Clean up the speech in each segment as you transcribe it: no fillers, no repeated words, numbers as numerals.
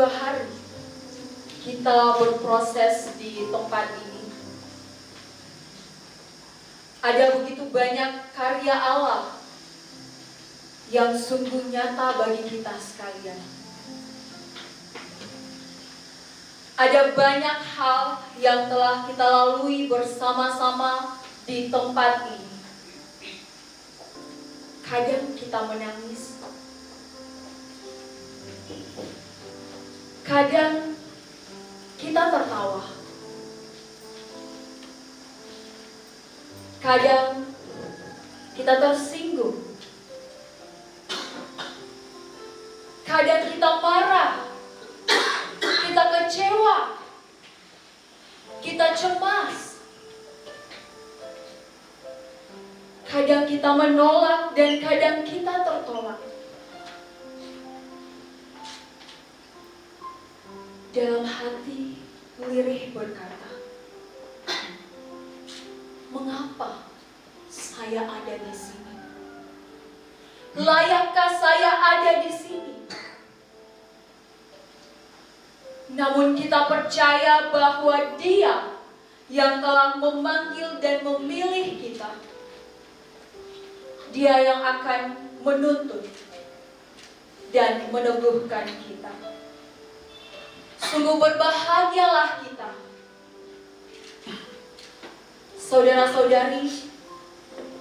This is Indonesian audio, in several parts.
hari kita berproses di tempat ini. Ada begitu banyak karya Allah yang sungguh nyata bagi kita sekalian. Ada banyak hal yang telah kita lalui bersama-sama di tempat ini. Kadang kita menangis, kadang kita tertawa, kadang kita tersinggung, kadang kita marah, kita kecewa, kita cemas, kadang kita menolak dan kadang kita tertolak. Dalam hati lirih berkata, mengapa saya ada di sini? Layakkah saya ada di sini? Namun kita percaya bahwa Dia yang telah memanggil dan memilih kita, Dia yang akan menuntut dan meneguhkan kita. Sungguh berbahagialah kita, saudara-saudari.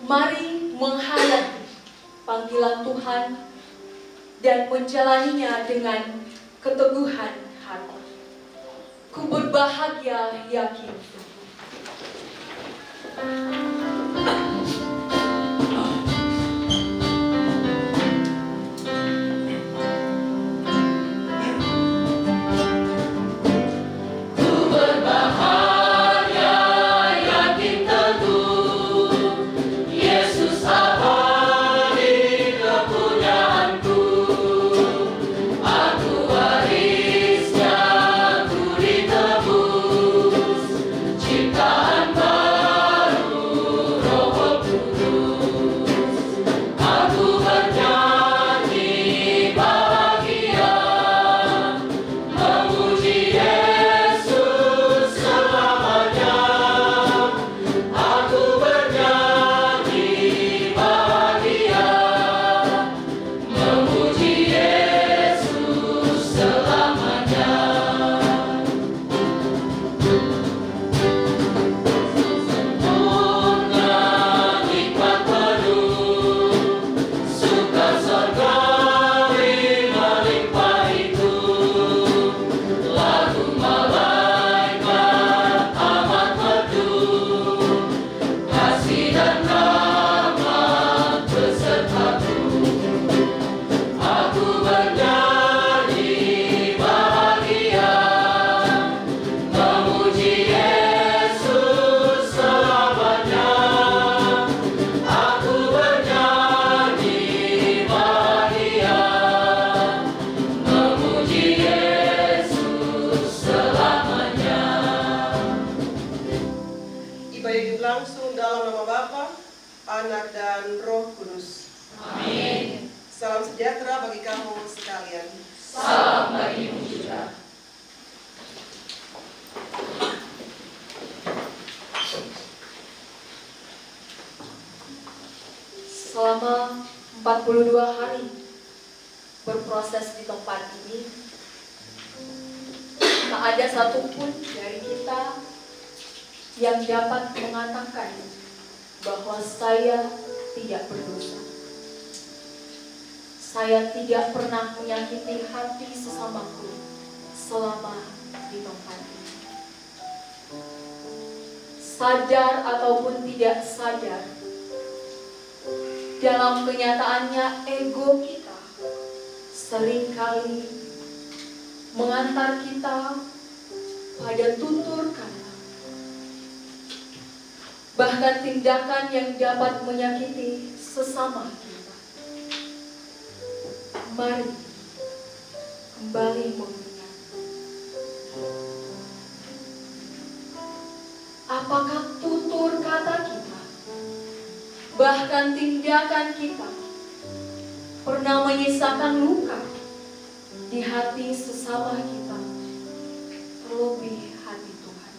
Mari menghayati panggilan Tuhan dan menjalaninya dengan keteguhan hati. Ku berbahagia yakin. Anak dan Roh Kudus. Amin. Salam sejahtera bagi kamu sekalian. Salam bagimu juga. Selama 42 hari berproses di tempat ini, tak ada satupun dari kita yang dapat mengatakan bahwa saya tidak berdosa. Saya tidak pernah menyakiti hati sesamaku selama di tempat ini. Sadar ataupun tidak sadar, dalam kenyataannya ego kita seringkali mengantar kita pada tutur kata, bahkan tindakan yang dapat menyakiti sesama kita. Mari kembali mengingat, apakah tutur kata kita, bahkan tindakan kita pernah menyisakan luka di hati sesama kita, terlebih hati Tuhan.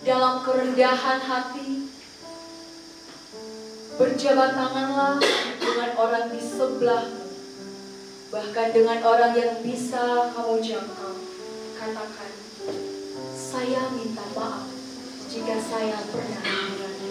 Dalam kerendahan hati, berjabat tanganlah dengan orang di sebelahmu, bahkan dengan orang yang bisa kamu jangkau. Katakan, saya minta maaf jika saya pernah mengulangi.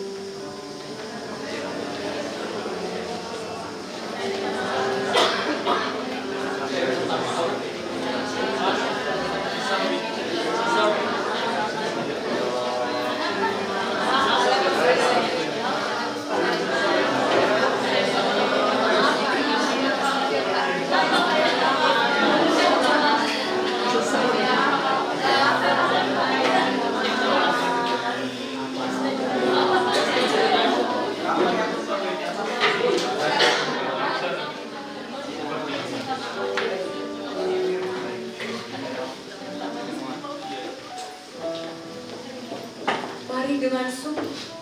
Dengan sungguh,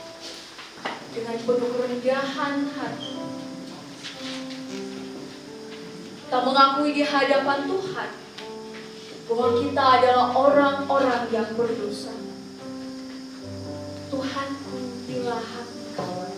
dengan penuh kerendahan hati, kita mengakui di hadapan Tuhan bahwa kita adalah orang-orang yang berdosa. Tuhanku, bila hati kawan.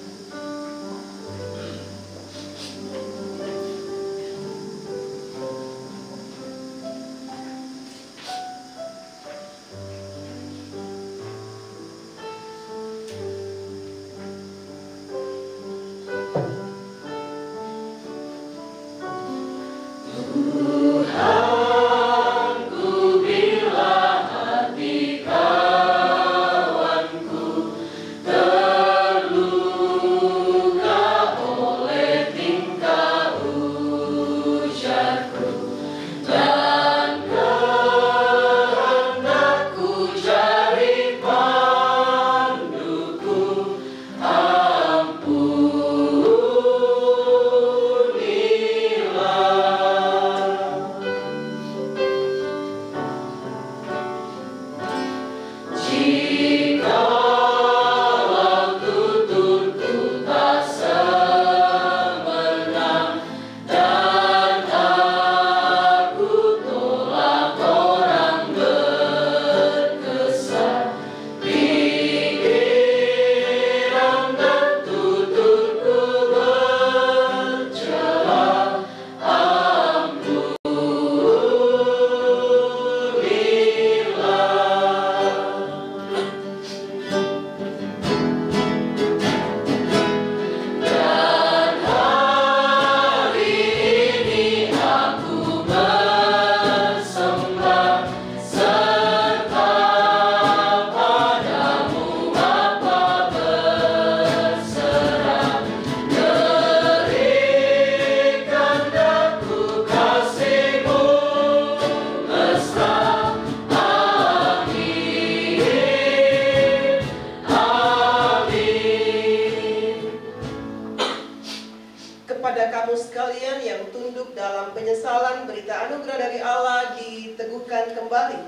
penyesalan berita anugerah dari Allah diteguhkan kembali.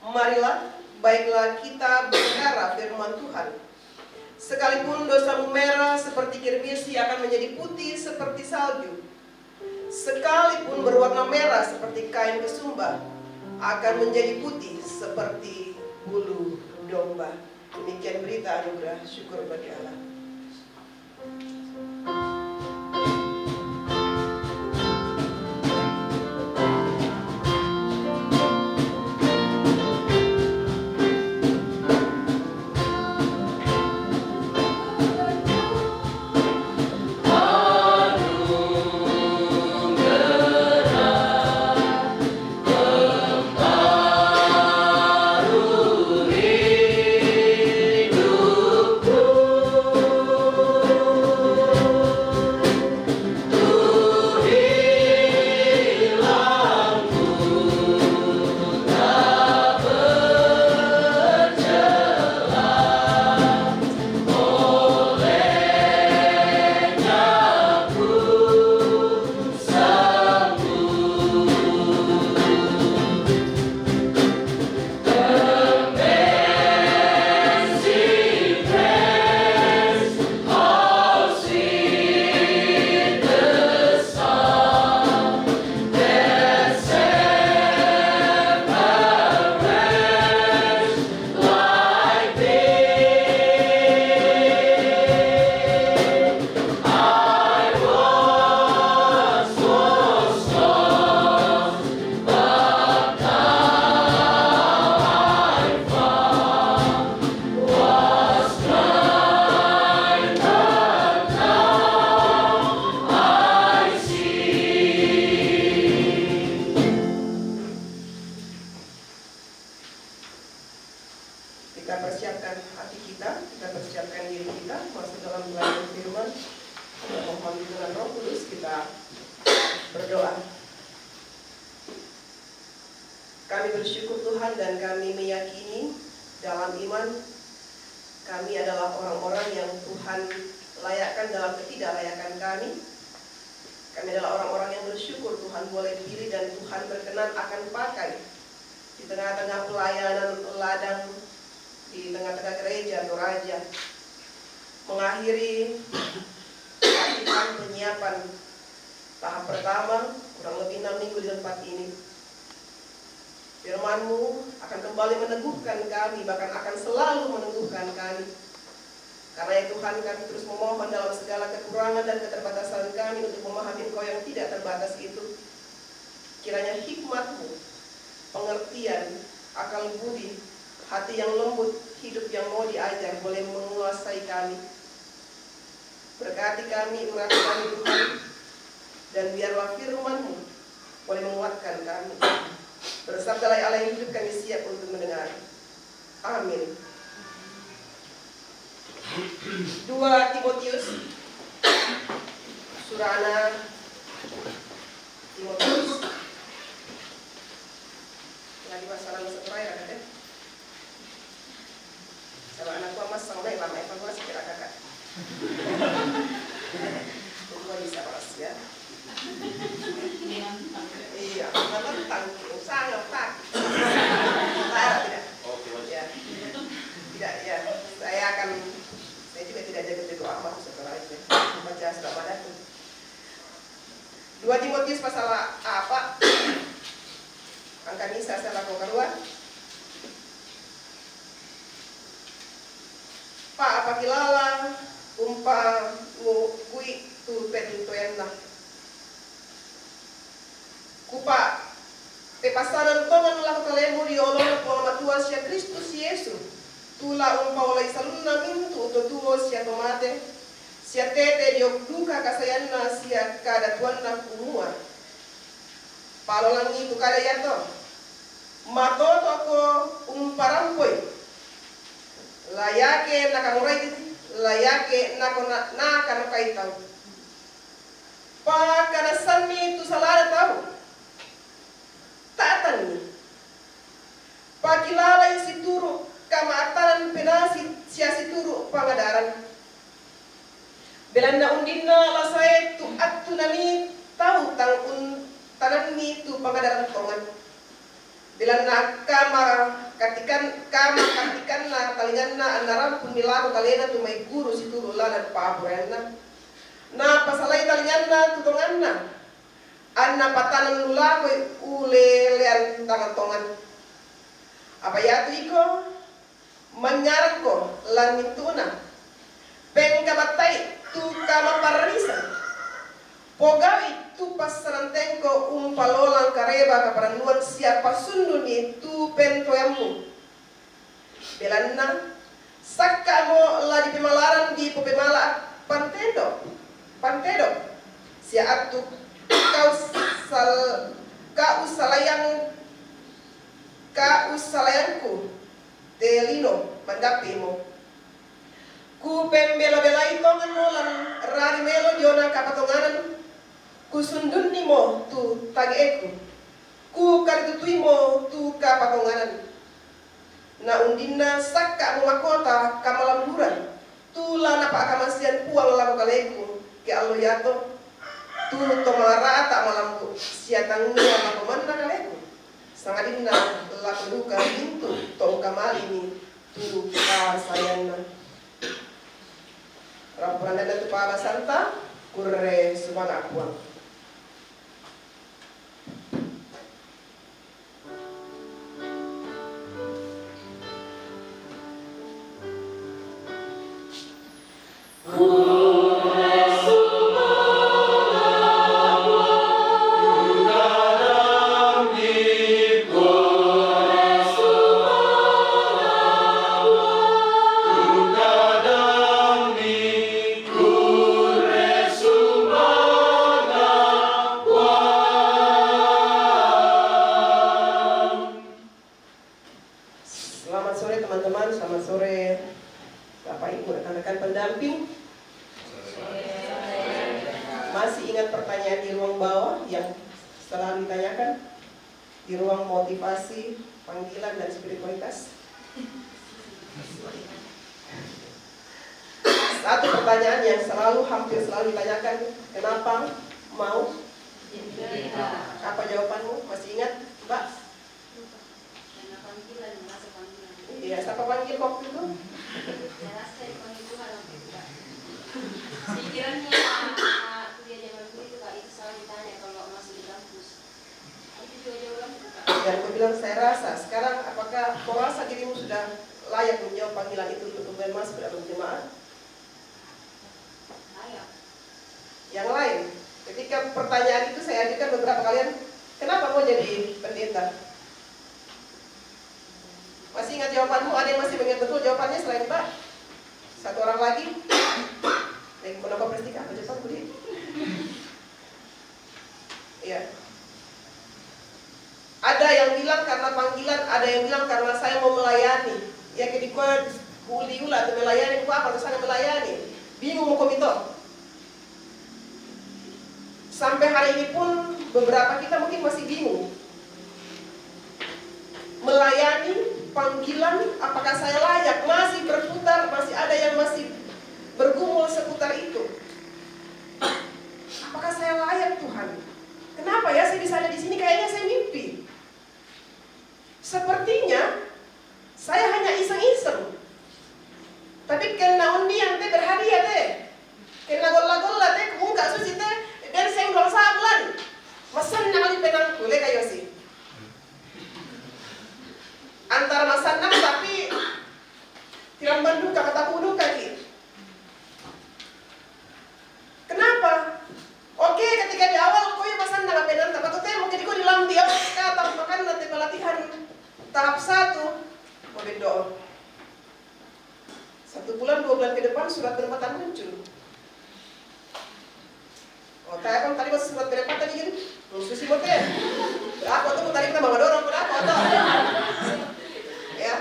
Marilah, baiklah kita berbicara firman Tuhan. Sekalipun dosamu merah seperti kirmisi akan menjadi putih seperti salju. Sekalipun berwarna merah seperti kain kesumba akan menjadi putih seperti bulu domba. Demikian berita anugerah, syukur bagi Allah. Kita persiapkan hati kita persiapkan diri kita masuk dalam belajar firman. Mohon dengan Roh Kudus kita berdoa. Kami bersyukur Tuhan dan kami meyakini dalam iman kami adalah orang-orang yang Tuhan layakkan dalam ketidaklayakan kami. Kami adalah orang-orang yang bersyukur Tuhan boleh pilih dan Tuhan berkenan akan pakai di tengah-tengah pelayanan ladang, di tengah-tengah gereja Toraja, mengakhiri latihan penyiapan tahap pertama kurang lebih 6 minggu di tempat ini. Firman-Mu akan kembali meneguhkan kami, bahkan akan selalu meneguhkan kami. Karena ya Tuhan, kami terus memohon dalam segala kekurangan dan keterbatasan kami untuk memahami Engkau yang tidak terbatas itu. Kiranya hikmat-Mu, pengertian, akal budi, hati yang lembut, hidup yang mau diajar boleh menguasai kami. Berkati kami, urapi kami Tuhan, dan biarlah firman-Mu boleh menguatkan kami. Bersabdalah Allah yang hidup, kami siap untuk mendengar. Amin. 2 Timotius, surah Timotius. Lagi masalah terakhir ada deh. Kalau anak tua mas sama lama evaluasi kira kakak. Tua bisa mas ya. Iya, tentang sangat tak. Tidak. Ya. Tidak ya. Saya juga tidak jago-jago amat setelah itu. Baca surat padaku. 2 Timotius pasal apa? Angka misa saya lakukan keluar. Pak apa kilala umpa kui tu pentuenna. Kupa pepasaran tongan lah kalemu di olona pola matua sia Kristus Yesus. Tula umpa oleh salunna mintu tutuo sia tomate sia tete diok duka kasayanna sia kada tuanna kumua. Palolang itu kada yato. Matoto ko umparampoi. Layake nakamurai layake nakana kaitau. Pa kana sanni tu salada tahu. Tatani. Pa kilala isi turu kamaataran penasi siasi turu pangadaran. Belanda undinna lasai tu attunani tahu tang tanani tu pangadaran tongan. Belanda kama katikan na talinganna anaram pun milago kalena tu mai guru si turu lana paburenna. Na pasalai talinganna tu tonganna. Anna patanan lulago ulelean tangan tongan. Apa ya tu iko? Menyarko lan mituna pengkabatai tu kama pararisan pogawi tu pasarantengko umpalolang kareba kaparanduan siapa sunduni tu pentoyamu belanna sakka mo la di pemalaran di pemala pantedo sia atu ka usalayanku Telino mandapimo ku pembela-bela itongan mo lan rari melo diona kapatonganan ku sundunni mo tu tageku ku karitutui mo tu kapatonganan na undinna sakka mo makota kamalamburan tu lana pa akamasian puang lako kaleku ke allo yato tu tomara tak malambu siatangnya makomanda kaleku sangadinna lako duka pintu tong kamali ni tu sayangna rampuran dan tu pala santa kurre subang akuang. Sumana sore teman-teman, selamat sore Bapak Ibu, rekan-rekan pendamping. Masih ingat pertanyaan di ruang bawah yang selalu ditanyakan? Di ruang motivasi, panggilan, dan spiritualitas. Satu pertanyaan yang hampir selalu ditanyakan, kenapa mau? Apa jawabanmu? Masih ingat, Mbak? Karena panggilan, merasa panggilan. Iya, siapa panggil waktu itu? Saya rasa dipanggil Tuhan waktu itu, Kak. Pikirannya kuliah zaman dulu itu, Kak, itu selalu ditanya kalau masih di kampus. Itu juga jawaban itu, Kak. Dan aku bilang, saya rasa sekarang apakah kau rasa dirimu sudah layak menjawab panggilan itu untuk kembali masuk dalam jemaat? Layak. Yang lain, ketika pertanyaan itu saya ajukan beberapa kalian, kenapa mau jadi pendeta? Masih ingat jawabanmu? Ada yang masih ingat betul jawabannya selain Mbak? Satu orang lagi? Kenapa Prestika? Apa cepat Budi? Iya. Ada yang bilang karena panggilan, ada yang bilang karena saya mau melayani. Ya ketika kuliah atau melayani, apa atau sana melayani? Bingung mau komito. Sampai hari ini pun beberapa kita mungkin masih bingung. Melayani, panggilan, apakah saya layak? Masih berputar, masih ada yang masih bergumul seputar itu. Apakah saya layak Tuhan? Kenapa ya saya bisa ada di sini? Kayaknya saya mimpi. Sepertinya saya hanya iseng-iseng. Tapi kena undian teh berhadiah teh. Kena golla-golla teh kebungka susi teh dan senggol sablan. Masan nakali penangku le kayo sih. Antara masan nak tapi tiram bandu kata bunuh kaki. Kenapa? Oke, ketika di awal kau yang masan nak penan tapi tu teh mungkin kau dilam dia kata makan nanti pelatihan tahap 1 mau berdoa. 1 bulan 2 bulan ke depan surat penempatan muncul. Oh, saya kan tadi masih surat penempatan tadi kan, susi mote. Aku tuh tadi kita bawa dorong pada aku tuh. Ya.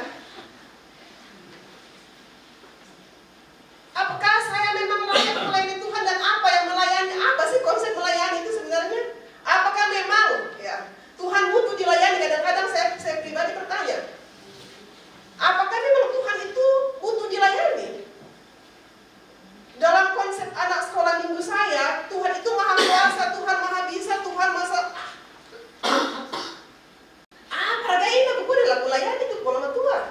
Apakah saya memang layak melayani Tuhan dan apa yang melayani? Apa sih konsep melayani itu sebenarnya? Apakah memang ya Tuhan butuh dilayani? Kadang-kadang saya pribadi bertanya. Apakah memang Tuhan itu butuh dilayani? Dalam konsep anak sekolah minggu saya, Tuhan itu maha kuasa, Tuhan maha bisa, Tuhan masa hargain aku adalah melayani itu sama Tuhan.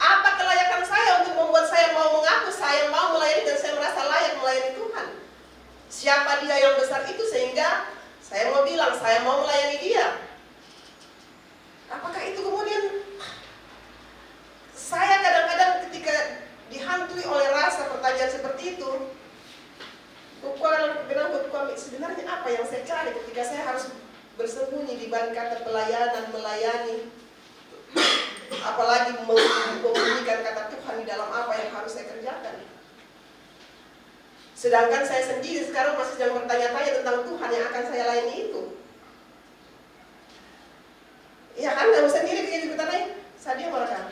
Apa kelayakan saya untuk membuat saya mau mengaku saya mau melayani dan saya merasa layak melayani Tuhan? Siapa dia yang besar itu sehingga saya mau bilang saya mau melayani dia? Apakah itu kemudian saya kadang-kadang ketika dihantui oleh rasa pertanyaan seperti itu, sebenarnya apa yang saya cari ketika saya harus bersembunyi di balik kata pelayanan, melayani, apalagi membunyikan kata Tuhan di dalam apa yang harus saya kerjakan. Sedangkan saya sendiri sekarang masih sedang bertanya-tanya tentang Tuhan yang akan saya layani itu. Ya kan, kamu sendiri begini bertanya, Sadia mereka.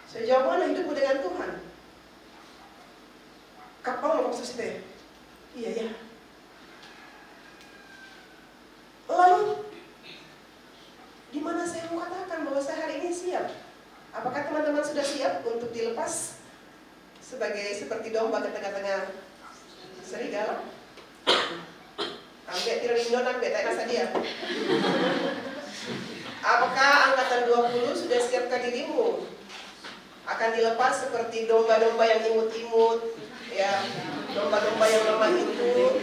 Saya jawab, mana hidupmu dengan Tuhan? Kapan mau kamu susite? Iya ya. Lalu, di mana saya mau katakan bahwa saya hari ini siap? Apakah teman-teman sudah siap untuk dilepas seperti domba ke tengah-tengah serigala? Ambil tiraninon, ambil tak kasih dia. Apakah angkatan 20 sudah siapkah dirimu? Akan dilepas seperti domba-domba yang imut-imut, ya, domba-domba yang lemah itu,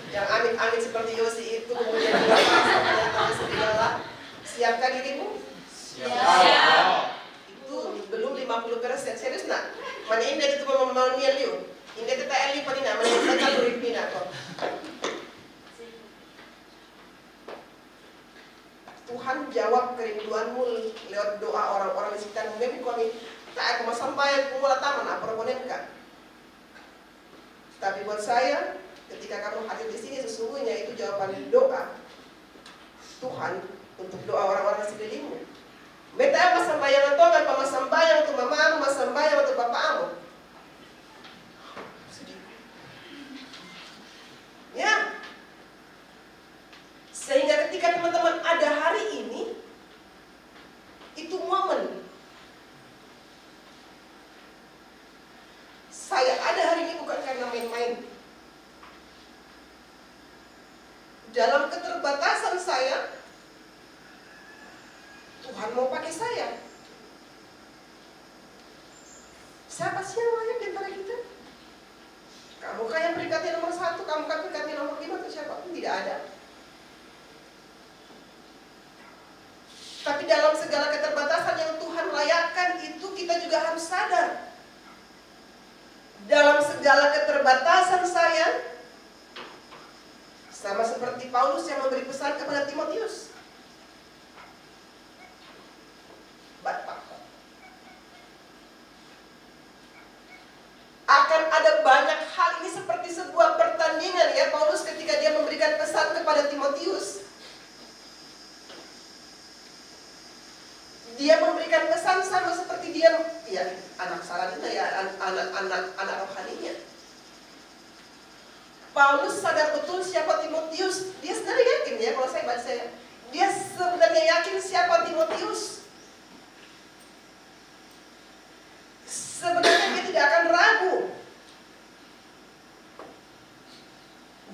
yang amit-amit seperti Yosi itu, kemudian dilepas serigala. Siapkah dirimu? Siap. Itu belum 50%. Serius nak? Mana ini itu mau niat liu? Ini itu tak eli panina, mana itu tak lurik pina kok. Tuhan jawab kerinduanmu lewat doa orang-orang di sekitarmu. Mungkin kami tak aku sampai kumula taman apa proponenkan. Tapi buat saya, ketika kamu hadir di sini sesungguhnya itu jawaban doa Tuhan untuk doa orang-orang di sekelilingmu. Meta masambayang tongan, pamasambayang untuk mamamu, masambayang untuk bapamu. Sedih. Ya. Sehingga ketika teman-teman ada hari ini, itu momen. Saya ada hari ini bukan karena main-main. Dalam keterbatasan saya, Tuhan mau pakai saya. Siapa sih yang layak di antara kita? Kamu kan yang berikatnya nomor 1, kamu kan berikatnya nomor 5, atau siapa pun tidak ada. Tapi dalam segala keterbatasan yang Tuhan layakkan itu kita juga harus sadar. Dalam segala keterbatasan saya, sama seperti Paulus yang memberi pesan kepada Timotius. Bapak, akan ada banyak hal ini seperti sebuah pertandingan ya Paulus ketika dia memberikan pesan kepada Timotius. Dia memberikan pesan sama seperti dia, ya anak Sarana ya anak rohaninya. Paulus sadar betul siapa Timotius. Dia sebenarnya yakin ya kalau saya baca ya. Dia sebenarnya yakin siapa Timotius. Sebenarnya dia tidak akan ragu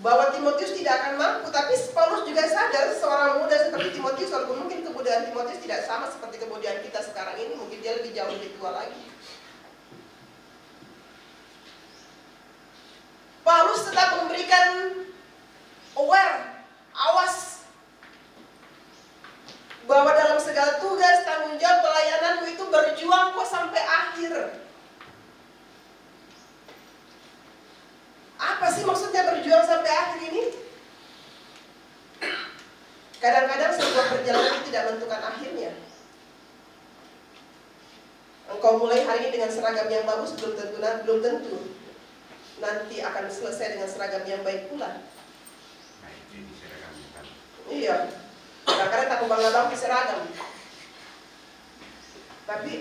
bahwa Timotius tidak akan mampu. Tapi Paulus juga sadar seorang muda seperti Timotius, walaupun mungkin kemudaan Timotius tidak sama seperti kemudaan kita sekarang ini, mungkin dia lebih jauh lebih tua lagi. Paulus tetap memberikan awas bahwa dalam segala tugas, tanggung jawab, pelayananmu itu berjuang kok sampai akhir. Apa sih maksudnya berjuang sampai akhir ini? Kadang-kadang sebuah perjalanan itu tidak menentukan akhirnya. Engkau mulai hari ini dengan seragam yang bagus, belum tentu nanti akan selesai dengan seragam yang baik pula. Iya, kadang-kadang tak bangga di seragam. Tapi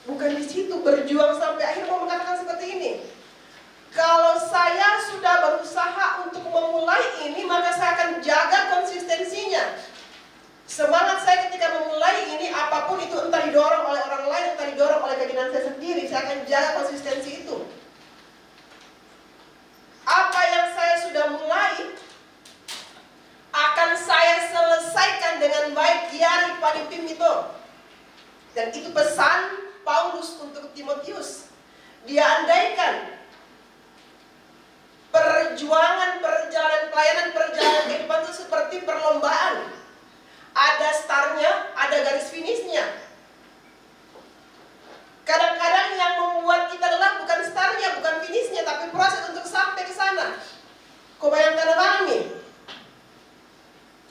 bukan di situ berjuang sampai akhir. Mau mengatakan seperti ini, kalau saya sudah berusaha untuk memulai ini, maka saya akan jaga konsistensinya. Semangat saya ketika memulai ini, apapun itu, entah didorong oleh orang lain, entah didorong oleh keinginan saya sendiri, saya akan jaga konsistensi itu. Apa yang saya sudah mulai akan saya selesaikan dengan baik. Diari panipim itu. Dan itu pesan Paulus untuk Timotius. Dia andaikan perjuangan, perjalanan pelayanan, perjalanan kehidupan itu seperti perlombaan. Ada startnya, ada garis finishnya. Kadang-kadang yang membuat kita lelah bukan startnya, bukan finishnya, tapi proses untuk sampai ke sana. Kau bayangkan apa ini?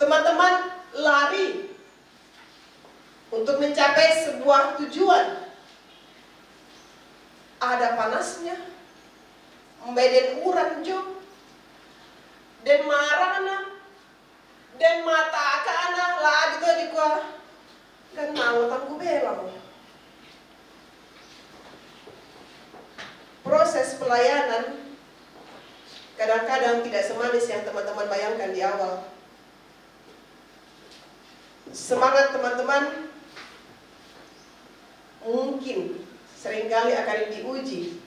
Teman-teman lari untuk mencapai sebuah tujuan. Ada panasnya, meden uran jo, dan marana, dan mata ke anak lah gitu di gua, dan mau tangguh belang. Proses pelayanan kadang-kadang tidak semanis yang teman-teman bayangkan di awal. Semangat teman-teman mungkin seringkali akan diuji,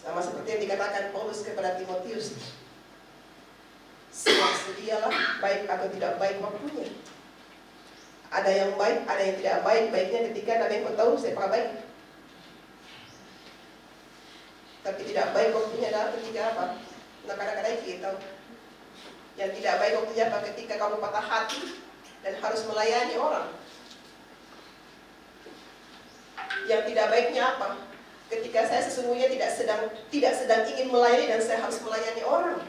sama seperti yang dikatakan Paulus kepada Timotius. Sedialah baik atau tidak baik waktunya. Ada yang baik, ada yang tidak baik. Baiknya ketika ada yang kau tahu siapa baik. Tapi tidak baik waktunya adalah ketika apa? Nah kadang-kadang kita tahu. Yang tidak baik waktunya apa? Ketika kamu patah hati dan harus melayani orang. Yang tidak baiknya apa? Ketika saya sesungguhnya tidak sedang ingin melayani dan saya harus melayani orang.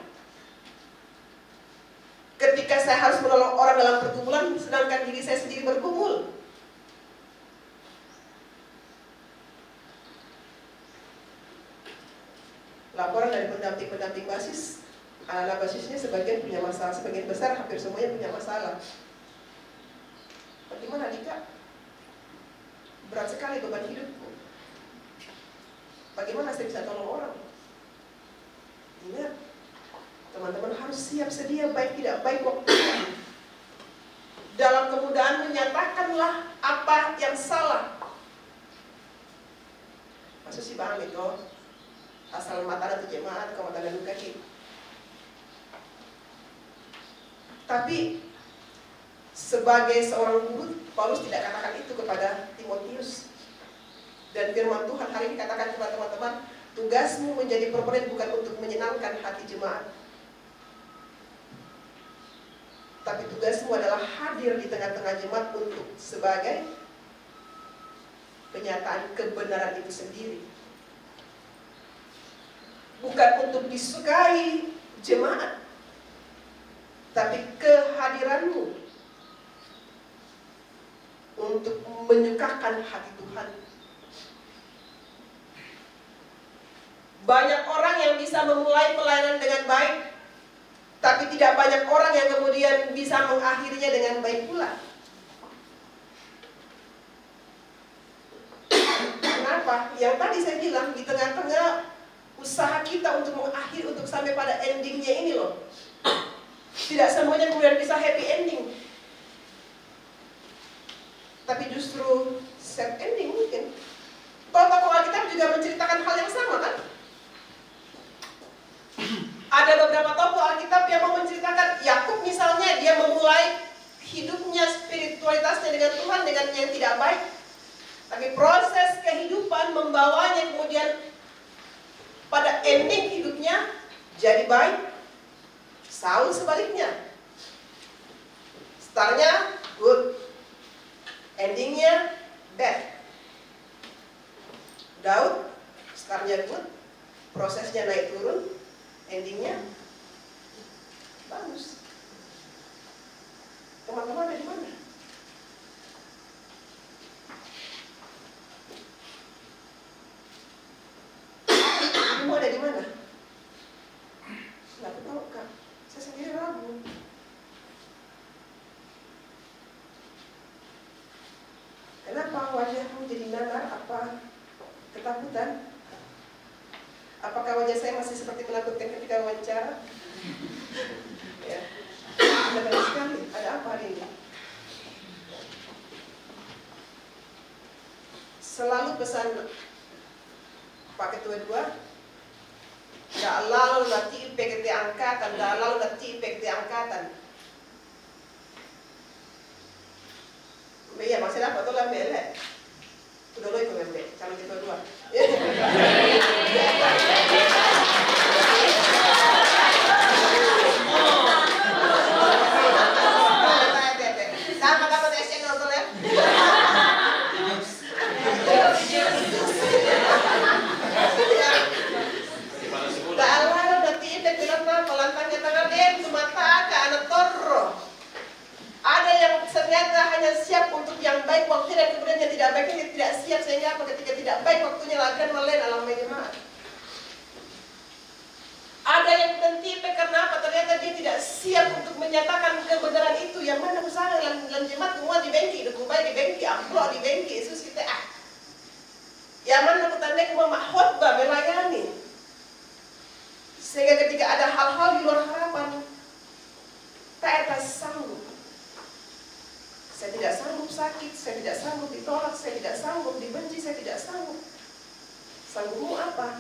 Ketika saya harus menolong orang dalam pergumulan, sedangkan diri saya sendiri bergumul. Laporan dari pendamping basis, anak basisnya sebagian punya masalah, sebagian besar hampir semuanya punya masalah. berat sekali beban hidupku. Bagaimana saya bisa tolong orang? Ingat, teman-teman harus siap sedia baik tidak baik waktunya. Dalam kemudahan menyatakanlah apa yang salah. Maksud si paham itu, asal mata dan jemaat kau mata dan kaki. Tapi sebagai seorang guru, Paulus tidak katakan itu kepada Timotius. Dan firman Tuhan hari ini katakan kepada teman-teman, tugasmu menjadi proponen bukan untuk menyenangkan hati jemaat, tapi tugasmu adalah hadir di tengah-tengah jemaat untuk sebagai penyataan kebenaran itu sendiri. Bukan untuk disukai jemaat, tapi kehadiranmu untuk menyukakan hati Tuhan. Banyak orang yang bisa memulai pelayanan dengan baik, tapi tidak banyak orang yang kemudian bisa mengakhirinya dengan baik pula. Kenapa? Yang tadi saya bilang, di tengah-tengah usaha kita untuk mengakhiri, untuk sampai pada endingnya ini loh, tidak semuanya kemudian bisa happy ending, tapi justru sad ending mungkin. Tokoh Alkitab juga menceritakan hal yang sama kan? Ada beberapa tokoh Alkitab yang mau menceritakan, Yakub misalnya, dia memulai hidupnya, spiritualitasnya dengan Tuhan dengan yang tidak baik, tapi proses kehidupan membawanya kemudian pada ending hidupnya jadi baik. Saul sebaliknya, startnya good, endingnya bad. Daud startnya good, prosesnya naik turun, endingnya bagus. Teman-teman ada di mana? Kamu ada di mana? Nggak tahu Kak. Saya sendiri ragu. Kenapa wajahmu jadi nanar? Apa ketakutan? Apakah wajah saya masih seperti menakutkan ketika wawancara? Ya, benar sekali. Ada apa hari ini? Selalu pesan Pak Ketua 2, dah lalu nanti PKT angkatan, dah lalu nanti PKT angkatan. Iya, masih dapat tuh lah belek. Udah lo itu belek, calon Ketua 2. Ada yang ternyata hanya siap untuk yang baik waktunya dan kemudian yang tidak baiknya tidak siap, sehingga apa ketika tidak baik waktunya lagian melain alam jemaat. Ada yang berhenti karena apa? Ternyata dia tidak siap untuk menyatakan kebenaran itu. Yang mana usaha lan jemaat semua di bengki, dukung baik di bengki, amplop di bengki, Yesus kita Yang mana petanda semua khotbah melayani. Sehingga ketika ada hal-hal di luar harapan, tak atas sanggup. Saya tidak sanggup sakit, saya tidak sanggup ditolak, saya tidak sanggup dibenci, saya tidak sanggup. Sanggupmu apa?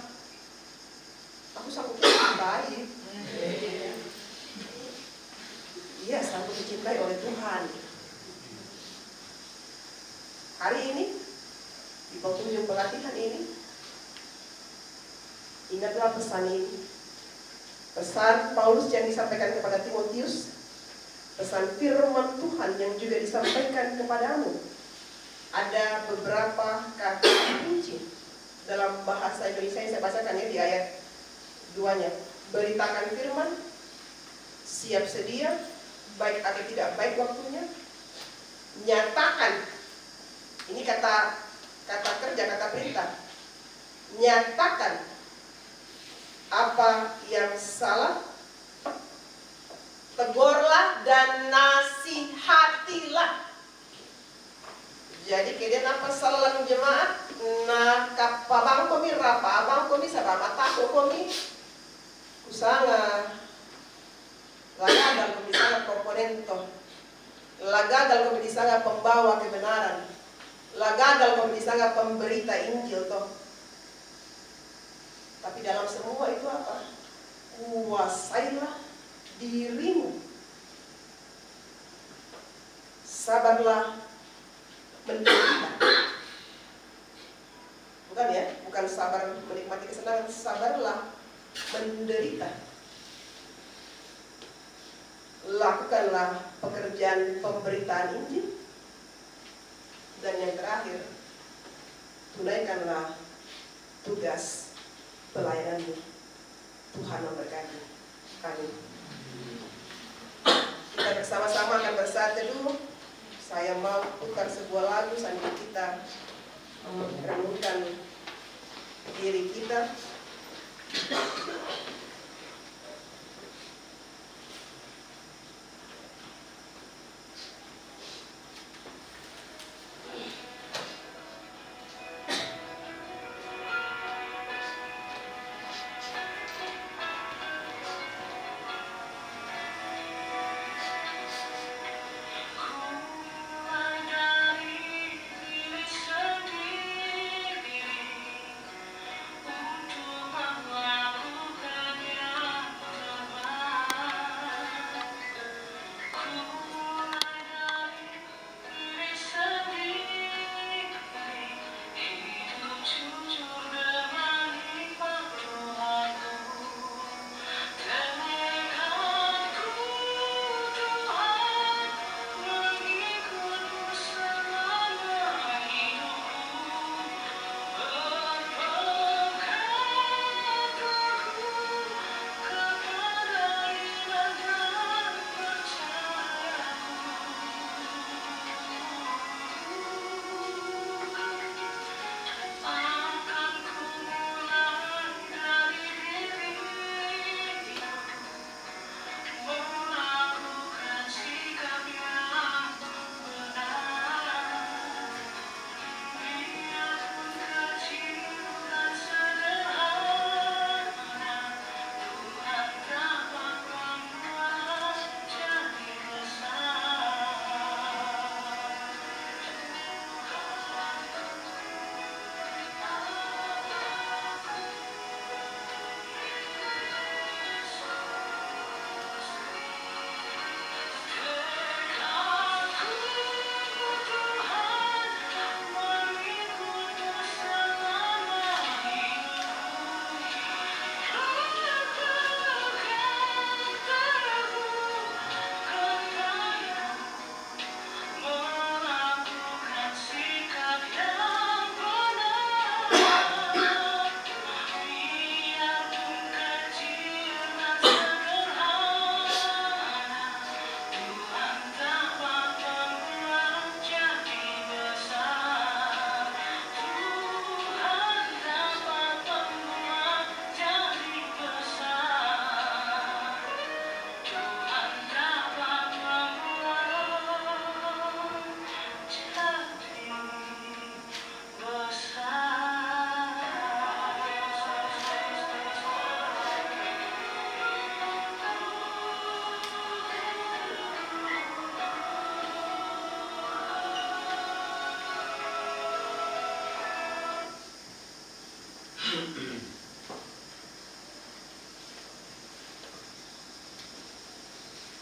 Aku sanggup dicintai. Iya, sanggup dicintai oleh Tuhan. Hari ini, di penghujung pelatihan ini, ingatlah pesan ini. Pesan Paulus yang disampaikan kepada Timotius, pesan firman Tuhan yang juga disampaikan kepadamu. Ada beberapa kata kunci dalam bahasa Indonesia yang saya bacakan ya di ayat 2-nya. Beritakan firman, siap sedia, baik atau tidak baik waktunya. Nyatakan, ini kata kerja, kata perintah. Nyatakan apa yang salah, tegurlah dan nasihatilah. Jadi kemudian apa salam jemaat? Nah, kapabang komi rapa, abang komi sabama tako komi kusanga lagadal komi sanga komponento, lagadal komi sanga pembawa kebenaran, lagadal komi sanga pemberita Injil toh. Tapi dalam semua itu apa? Kuasailah dirimu, sabarlah menderita. Bukan ya, bukan sabar menikmati kesenangan, sabarlah menderita. Lakukanlah pekerjaan pemberitaan Injil. Dan yang terakhir, tunaikanlah tugas pelayananmu. Tuhan memberkati kami. Kita bersama-sama akan bersatu dulu. Saya mau putar sebuah lagu sambil kita merenungkan diri kita.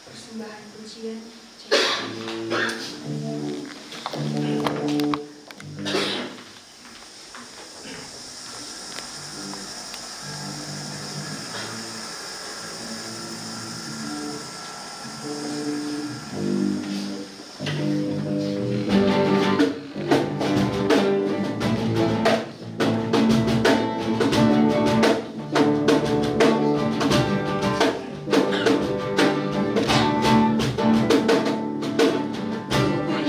Persembahan pujian. Thank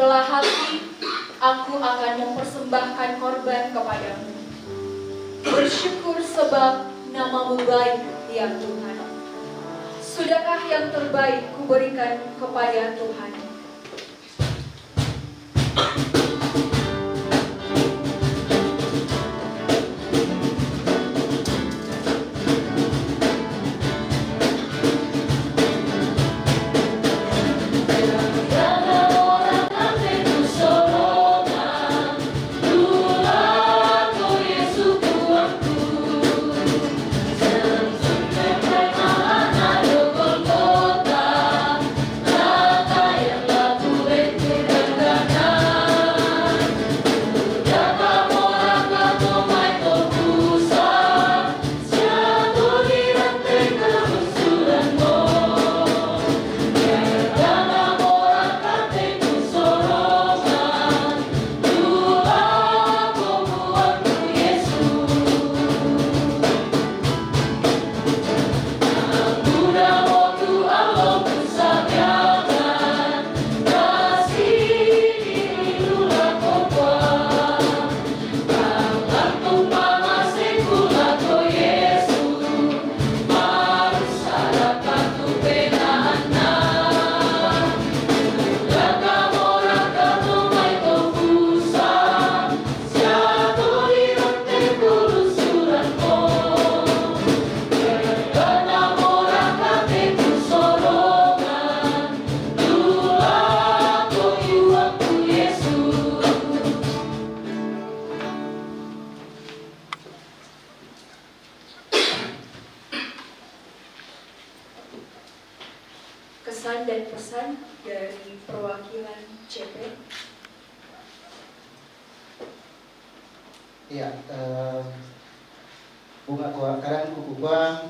rela hati, aku akan mempersembahkan korban kepadamu. Bersyukur sebab namamu baik, ya Tuhan. Sudahkah yang terbaik kuberikan kepada Tuhan? Kesan dan pesan dari perwakilan CP. Iya, bunga gua kadang kuku gua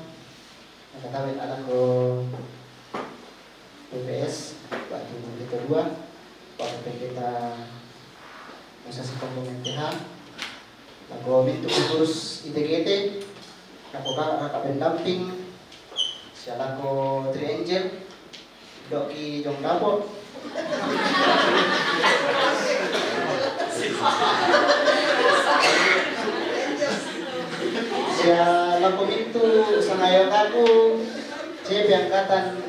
kata ada ke PPS waktu kita dua waktu kita masa komponen TH lagu mintu kurus ITGT lagu kakak pendamping sialaku Triangel doki jong dapur ya lagu itu sangayong aku CP angkatan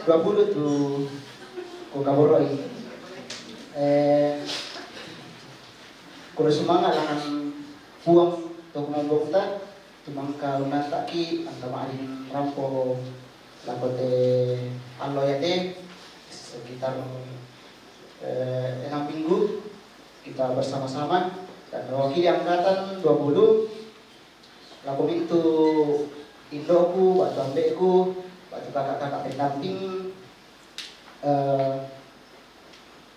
20 tuh ku kaboroi kulo semangat langan buang untuk membongkar tumang kalau nataki angka marin rampo lakote allo yate sekitar 6 minggu kita bersama-sama dan mewakili angkatan 20 laku itu indoku, batu ambekku, batu kakak-kakak pendamping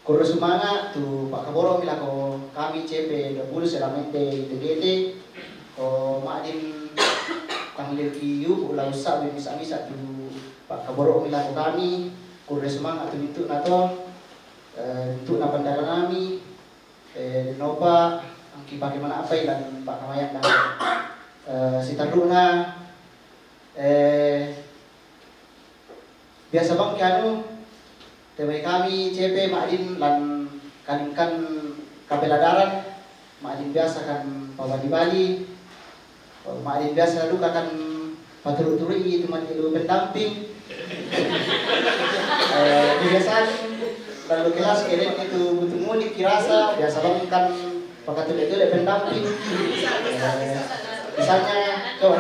kurus semangat tu Pak Kaboro milako kami CP 20 selamente TGT ko maadin panggil kiu ulah usah bisa tu Pak Kaboro milako kami kurus semangat tu itu nato untuk na bandara kami nopa angki bagaimana apa dan Pak Kamayan dan si Taruna biasa bang kianu teman kami CP Ma'adin lan kan kapela darat Ma'adin biasa kan bawa di Bali Ma'adin biasa lalu kan patroli teman itu pendamping kebiasaan lalu kelas keren itu butuh mudik kirasa biasa bang kan pakatul itu pendamping misalnya coba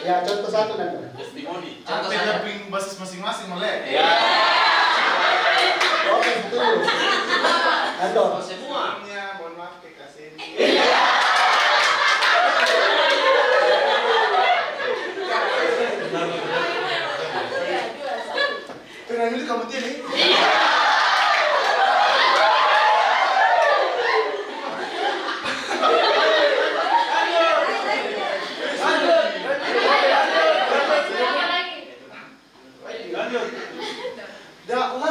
ya contoh satu nanti testimoni pendamping basis masing-masing melek oke betul Ando semua mohon maaf kekasih Tenang dulu kamu tiap nih. Dah lah.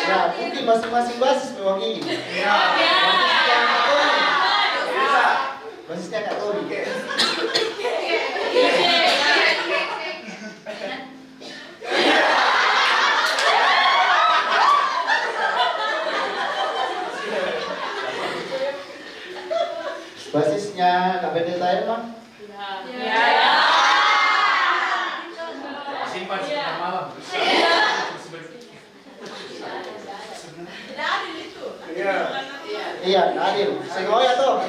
Ya, mungkin masing-masing basis mewakili. Iya. Basisnya Kak Tori. Basisnya Kak Pendeta Emang. Simpan sebentar malam. Iya. Iya, adil. Sengoy atau?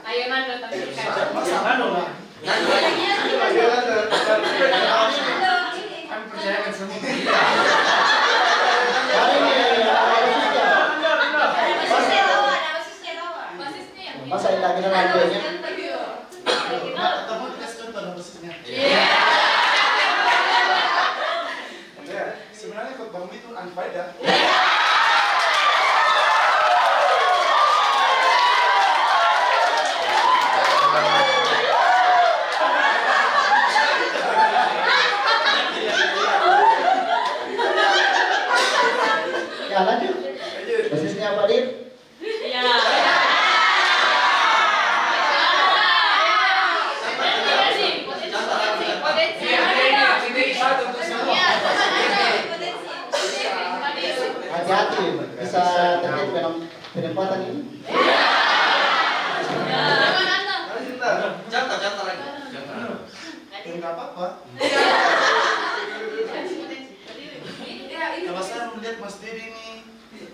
Ayo Nando tampilkan. Masa anu lah. Kami percayakan semua. Hari ini masa yang lagi dengan adanya. Teman kasih contoh dong basisnya. Sebenarnya khotbahmu itu unfaedah. Ya lanjut. Basisnya apa Dit? Hati-hati, bisa terjadi penempatan ini. Contoh lagi. Enggak apa-apa. Kalau saya melihat Mas Dedi ini,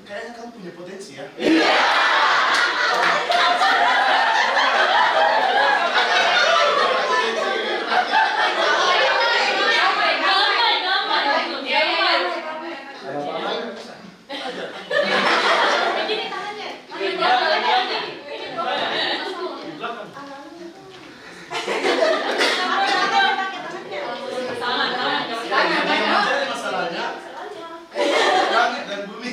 kayaknya kamu punya potensi ya. Ada Pak Mai? Jadi masalahnya langit dan bumi.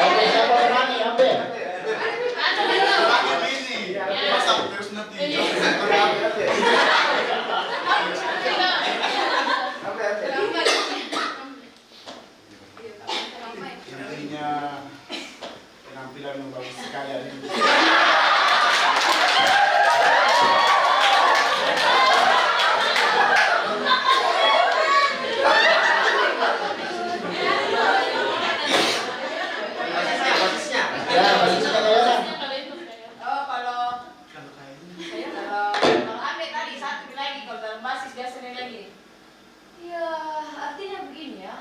Oke, siapa berani Ambe? Langit ini. Masa terus nanti intinya penampilan yang bagus sekali hari ini. Basisnya. Ya, basisnya Kayana. Kalau Ame tadi satu lagi, kalau dalam basis biasanya lagi. Ya, artinya begini ya.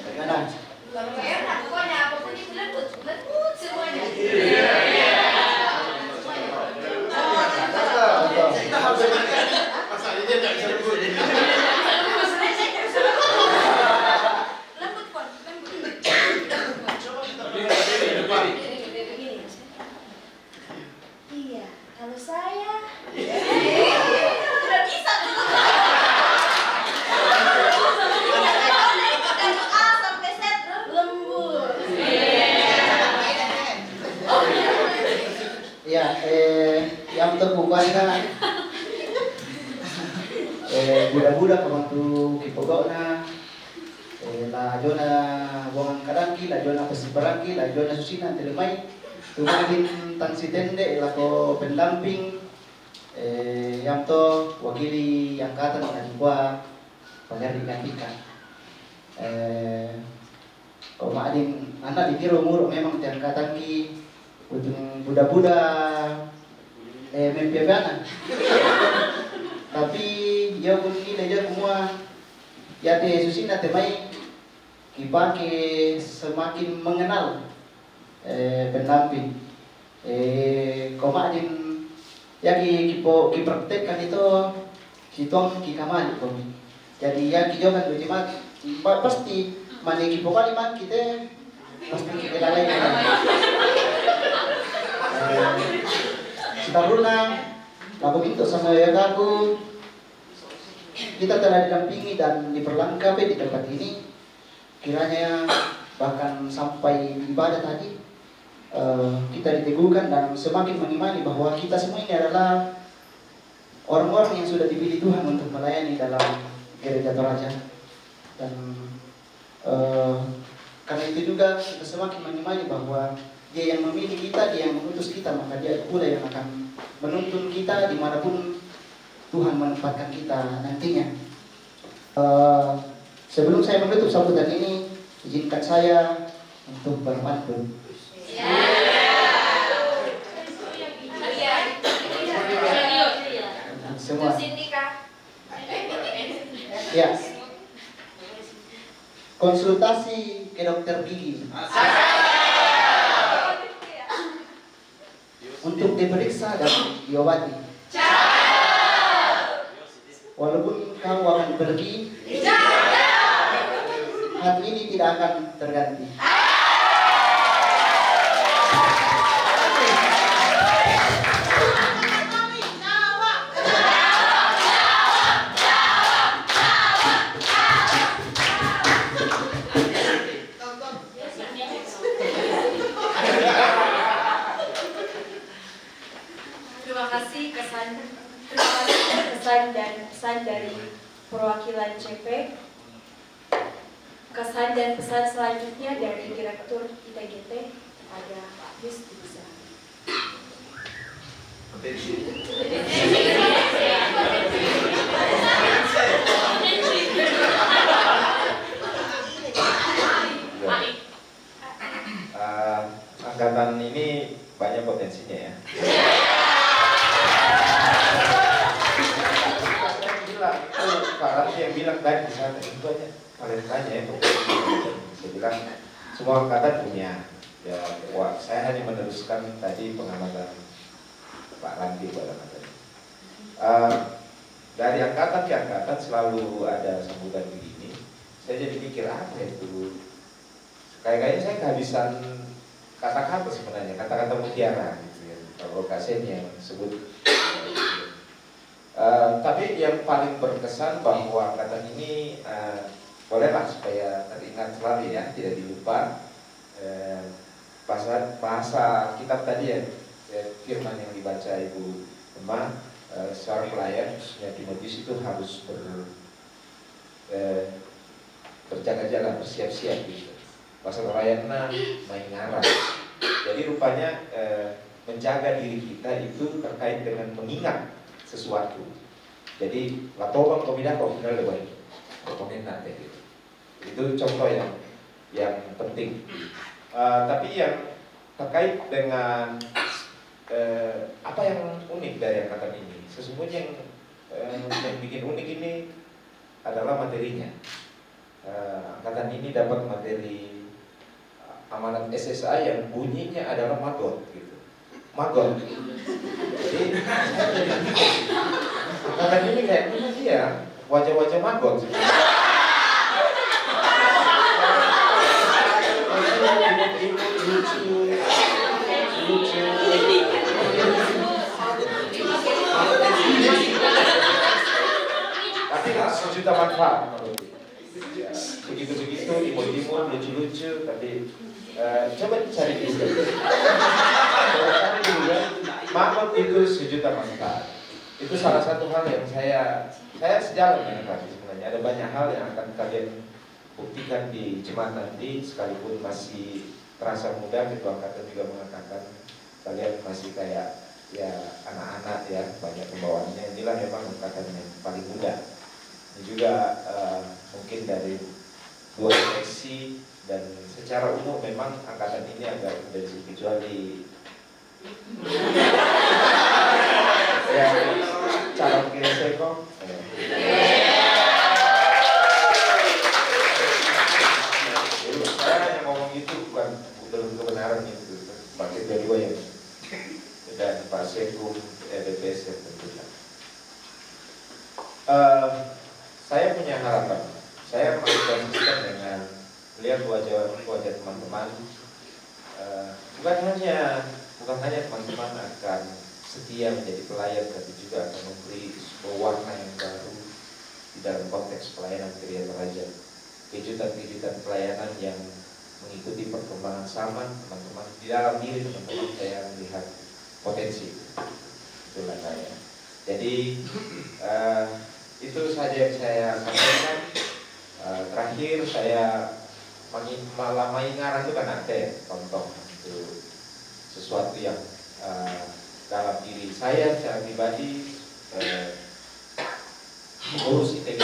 Kayana. Pokoknya apapun itu lembut semuanya. Masa ini tidak bisa disebut. Lembut pun, lembut. Coba kita beli di depan. Iya, kalau saya udah bisa tuh. Dari A sampai Z lembut. Ya, yang terbuka budak-budak pembantu kipogona la jona buangan kadangki la jona pesibaranki la jona susina telemai tumagin tangsi tende lako pendamping yang to wakili yang kata dengan gua pagar digantikan kalau maadin anak dikira umur memang tiang katanki ujung budak-budak mempiagana tapi dia pun ini dia semua ya de susina temai kipake semakin mengenal pendamping komadin ya ki praktekkan itu situang ki kamali po. Jadi ya ki jogan do jimat pasti mane ki pokali man kita pasti kita lalai. Setaruna aku minta sama aku kita telah didampingi dan diperlengkapi di tempat ini, kiranya bahkan sampai ibadah tadi kita diteguhkan dan semakin mengimani bahwa kita semua ini adalah orang-orang yang sudah dipilih Tuhan untuk melayani dalam gereja Toraja. Dan karena itu juga kita semakin mengimani bahwa Dia yang memilih kita, Dia yang mengutus kita, maka Dia pula yang akan menuntun kita dimanapun Tuhan menempatkan kita nantinya. Sebelum saya menutup sambutan ini, izinkan saya untuk berpantun. Semua. Ya. Konsultasi ke dokter gigi. Untuk diperiksa dan diobati. Walaupun kamu akan pergi, hati ini tidak akan terganti. Kesan dan pesan dari perwakilan CP. Kesan dan pesan selanjutnya dari Direktur ITGT ada Pak Yus Bisa. Angkatan ini banyak potensinya ya. Pak Ramzi yang bilang tadi di sana itu aja kalian tanya ya. Saya bilang semua angkatan punya ya. Wah, saya hanya meneruskan tadi pengamatan Pak Ramzi pada materi. Dari angkatan ke angkatan selalu ada sambutan begini. Saya jadi pikir apa itu? Kayaknya saya kehabisan kata-kata sebenarnya, kata-kata mutiara gitu ya. Kalau kasennya sebut. Tapi yang paling berkesan bahwa angkatan ini bolehlah supaya teringat selalu ya, tidak dilupa bahasa kitab tadi ya, firman yang dibaca Ibu Emma, seorang pelayan khususnya Timotius itu harus berjaga-jaga, bersiap-siap gitu. Pasal pelayan main ngarang. Jadi rupanya menjaga diri kita itu terkait dengan mengingat sesuatu. Jadi latobang komidah kau kenal lebih komponen nanti gitu. Itu contoh yang penting. Tapi yang terkait dengan apa yang unik dari angkatan ini, sesungguhnya yang bikin unik ini adalah materinya. Angkatan ini dapat materi amanat SSA yang bunyinya adalah magot gitu. Magot. Jadi angkatan ini kayak gimana sih ya, wajah-wajah magot. Lucu. Tapi sejuta manfaat menurut ya, begitu-begitu, imut-imut, lucu-lucu, tapi coba cari di sini. Magot itu sejuta manfaat. Itu salah satu hal yang saya sejalan dengan tadi sebenarnya. Ada banyak hal yang akan kalian buktikan di jemaat nanti, sekalipun masih terasa muda. Ketua angkatan juga mengatakan kalian masih kayak ya anak-anak ya, banyak pembawaannya. Inilah memang angkatan yang paling muda. Ini juga mungkin dari dua seksi, dan secara umum memang angkatan ini agak intensif, kecuali ya calon Kireseko. Saya hanya ngomong itu bukan kebenaran itu, pakai dua-dua ya. Dan Pak Sekum, DPS teman-teman, bukan hanya teman-teman akan setia menjadi pelayan, tapi juga akan memberi sebuah warna yang baru di dalam konteks pelayanan gereja Toraja. Kejutan-kejutan pelayanan yang mengikuti perkembangan zaman teman-teman. Di dalam diri teman-teman saya melihat potensi. Itulah saya. Jadi itu saja yang saya sampaikan. Terakhir saya malah maingaran itu kan ada ya, contoh itu sesuatu yang dalam diri saya secara pribadi mengurus ITGT,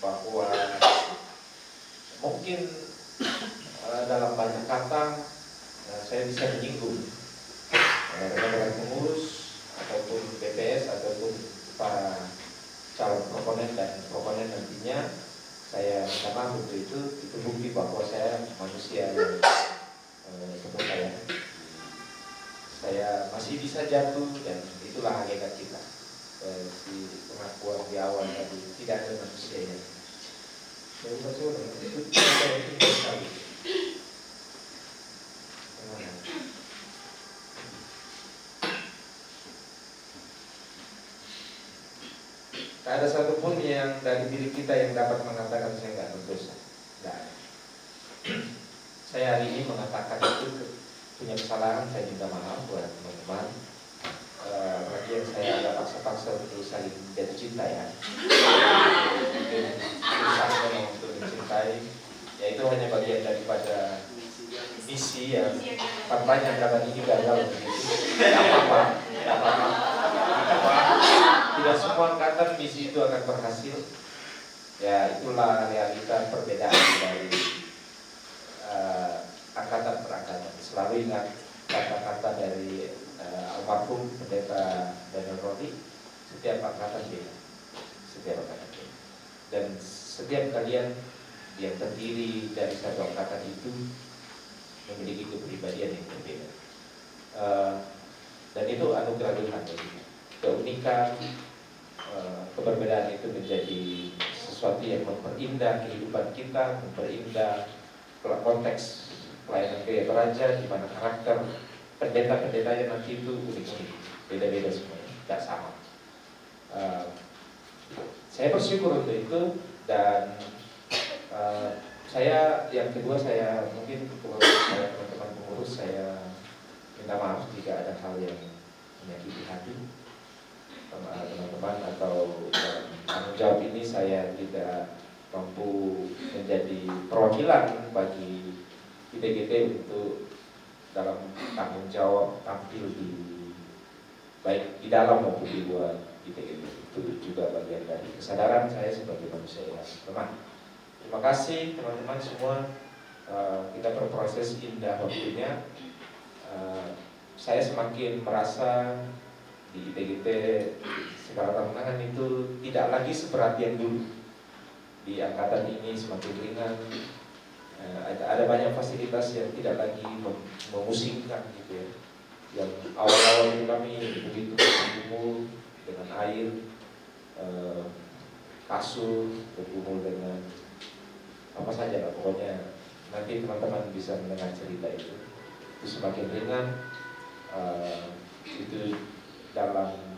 bahwa mungkin dalam banyak kata saya bisa menyinggung rekan-rekan pengurus ataupun BPS ataupun para calon proponen dan proponen nantinya. Saya minta maaf untuk itu bukti bahwa saya manusia yang seperti saya masih bisa jatuh, dan itulah hakikat kita. Si pengakuan di awal tadi, tidak ada manusia yang tak ada satupun yang dari diri kita yang dapat mengatakan saya nggak berdosa. Nggak ada. Saya hari ini mengatakan itu punya kesalahan, saya minta maaf buat teman-teman. Bagi yang saya agak paksa-paksa untuk saling jatuh cinta ya. Mungkin susahnya untuk mencintai, ya itu hanya bagian daripada misi yang tampaknya kata ini gagal begitu. Tidak apa-apa. Tidak semua angkatan misi itu akan berhasil. Ya itulah realita perbedaan dari angkatan per angkatan. Selalu ingat kata-kata dari almarhum Pendeta Daniel Rodi, setiap angkatan beda. Setiap angkatan beda. Dan setiap kalian yang terdiri dari satu angkatan itu memiliki kepribadian yang berbeda. Dan itu anugerah Tuhan. Keunikan, keberbedaan itu menjadi sesuatu yang memperindah kehidupan kita, memperindah konteks pelayanan gereja Toraja, di mana karakter pendeta-pendetanya nanti itu unik-unik, beda-beda semuanya, tidak sama. Saya bersyukur untuk itu, dan saya yang kedua, saya mungkin saya teman-teman pengurus, saya minta maaf jika ada hal yang menyakiti hati teman-teman, atau tanggung jawab ini saya tidak mampu menjadi perwakilan bagi ITGT untuk dalam tanggung jawab tampil baik di dalam maupun di luar ITGT. Itu juga bagian dari kesadaran saya sebagai manusia yang lemah. Terima kasih teman-teman semua. Kita berproses indah waktunya. Saya semakin merasa di ITGT segala tantangan itu tidak lagi seberat yang dulu. Di angkatan ini semakin ringan. Ada banyak fasilitas yang tidak lagi memusingkan gitu ya. Yang awal-awal itu kami begitu bergumul dengan air, kasur, bergumul dengan apa saja lah, pokoknya nanti teman-teman bisa mendengar cerita itu. Itu semakin ringan. Itu dalam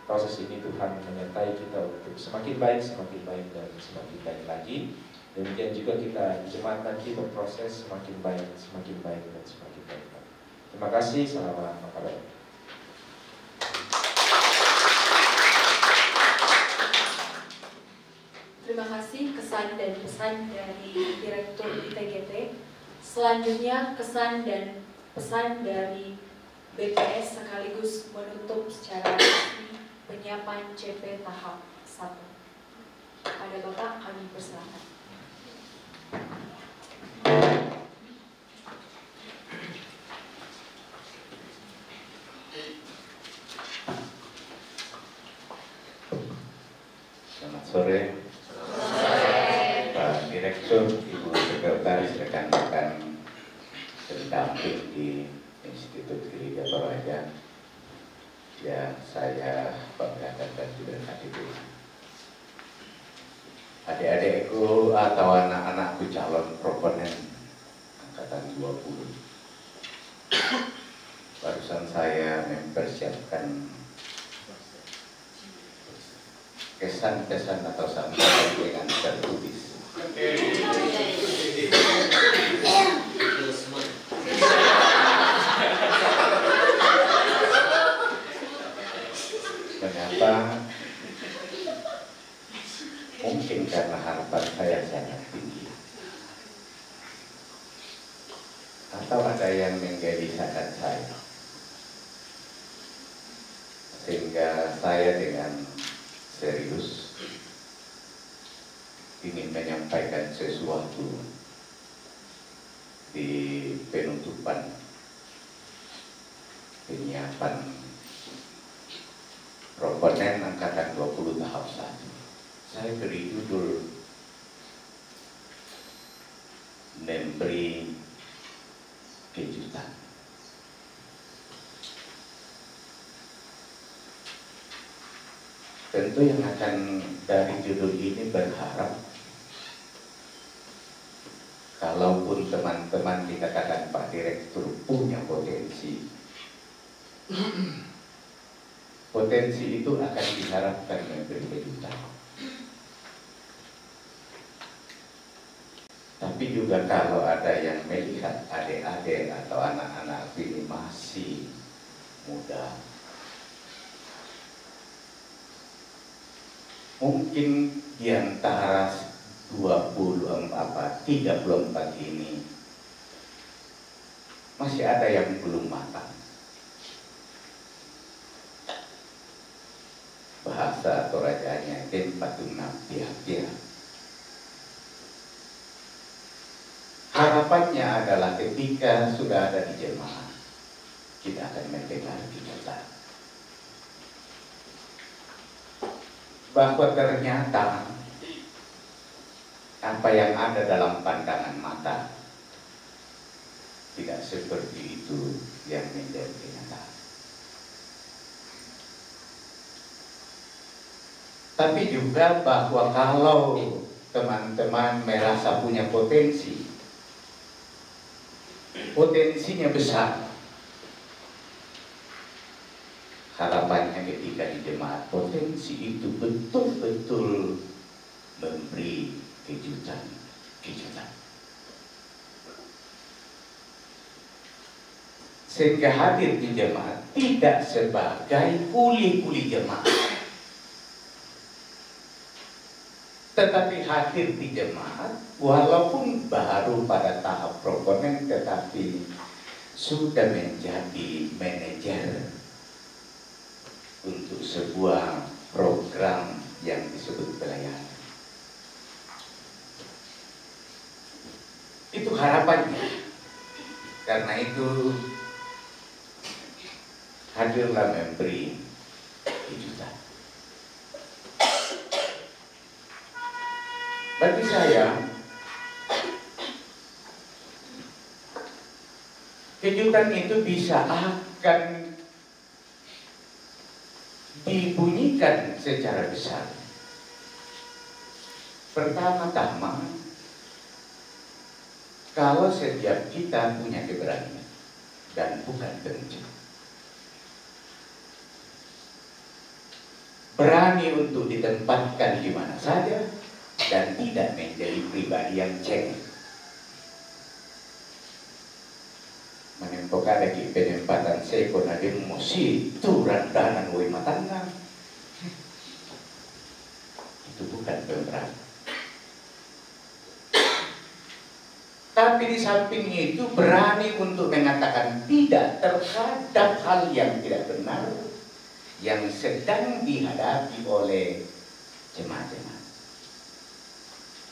proses ini Tuhan menyertai kita untuk semakin baik, dan semakin baik lagi. Demikian juga kita jemaat nanti berproses semakin baik, dan semakin baik lagi. Terima kasih. Selamat malam. Terima kasih kesan dan pesan dari Direktur ITGT. Selanjutnya kesan dan pesan dari BPS sekaligus menutup secara resmi penyiapan CP tahap 1. Pada Bapak kami persilakan. Selamat sore. Pak Direktur, Ibu Sekretaris, rekan-rekan pendamping di Institut Gereja Toraja, yang saya banggakan dan juga hadirin. Adik-adikku atau anak-anakku calon proponen angkatan 20. Barusan saya mempersiapkan kesan-kesan atau sambutan dengan tertulis. Mengapa? Mungkin karena harapan saya sangat tinggi, atau ada yang menggelisahkan saya, sehingga saya dengan serius ingin menyampaikan sesuatu di penutupan penyiapan proponen angkatan 20 tahap 1. Saya beri judul memberi kejutan. Tentu yang akan dari judul ini berharap kalaupun teman-teman dikatakan Pak Direktur punya potensi, potensi itu akan diharapkan memberi kejutan. Tapi juga kalau ada yang melihat adik-adik atau anak-anak ini masih muda, mungkin di antara 34 ini masih ada yang belum matang. Bahasa Torajannya tempatuna pihak-pihak. Harapannya adalah ketika sudah ada di jemaah, kita akan mendengar kejutan bahwa ternyata apa yang ada dalam pandangan mata tidak seperti itu yang menjadi kenyataan. Tapi juga bahwa kalau teman-teman merasa punya potensinya besar, harapannya ketika di jemaat potensi itu betul-betul memberi kejutan. Sehingga hadir di jemaat tidak sebagai kuli-kuli jemaat, tetapi hadir di jemaat walaupun baru pada tahap proponen, tetapi sudah menjadi manajer untuk sebuah program yang disebut pelayanan. Itu harapannya. Karena itu hadirlah memberi kejutan. Bagi saya, kejutan itu bisa akan dibunyikan secara besar. Pertama-tama, kalau setiap kita punya keberanian dan bukan benci, berani untuk ditempatkan di mana saja dan tidak menjadi pribadi yang cengeng. Menempok ada di penempatan seko na demosi turan danan woi matanga. Itu bukan pemberani. Tapi di samping itu berani untuk mengatakan tidak terhadap hal yang tidak benar yang sedang dihadapi oleh jemaat-jemaat.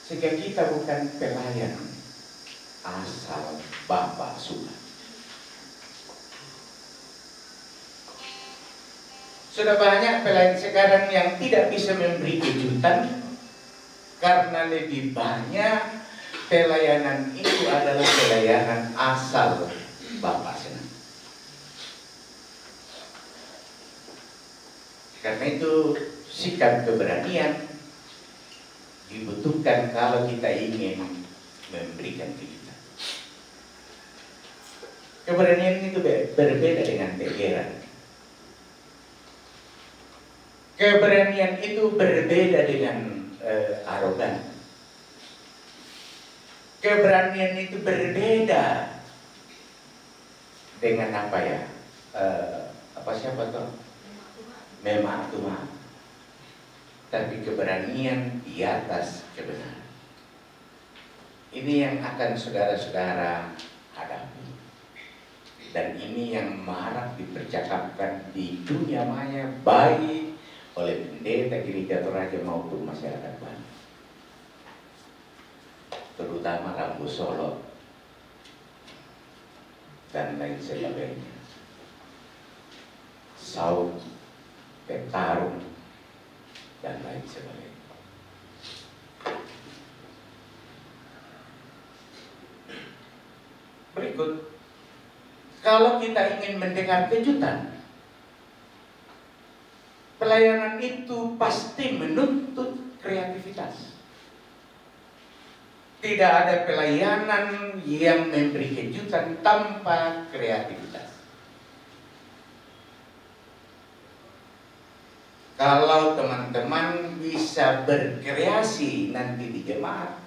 Sehingga kita bukan pelayan asal Bapak suka. Sudah banyak pelayan sekarang yang tidak bisa memberi kejutan karena lebih banyak pelayanan itu adalah pelayanan asal Bapak senang. Karena itu sikap keberanian dibutuhkan kalau kita ingin memberikan kejutan. Keberanian itu berbeda dengan tegeran. Keberanian itu berbeda dengan arogan. Keberanian itu berbeda dengan apa ya? Siapa tuh? Memang Tuhan. Tapi keberanian di atas kebenaran. Ini yang akan saudara-saudara hadapi. Dan ini yang marak dipercakapkan di dunia maya, baik oleh pendeta gereja Toraja maupun masyarakat Bali. Terutama Rambu Solo dan lain sebagainya. Saud, Petarung, dan lain sebagainya. Berikut, kalau kita ingin mendengar kejutan, pelayanan itu pasti menuntut kreativitas. Tidak ada pelayanan yang memberi kejutan tanpa kreativitas. Kalau teman-teman bisa berkreasi nanti di jemaat,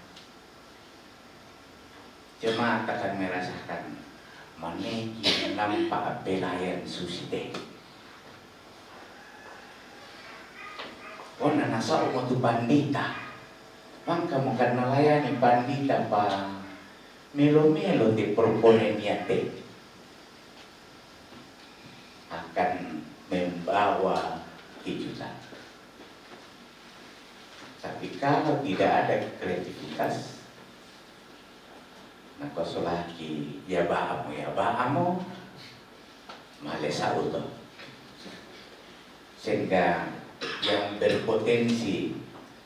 jemaat akan merasakan maneki nampak pelayan susite. Kona nasa untuk bandita. Maka bukan melayani bandita pa melo-melo di proponeniate akan membawa kejutan. Tapi kalau tidak ada kreativitas, nah kosolaki ya baamu malesa uto, sehingga yang berpotensi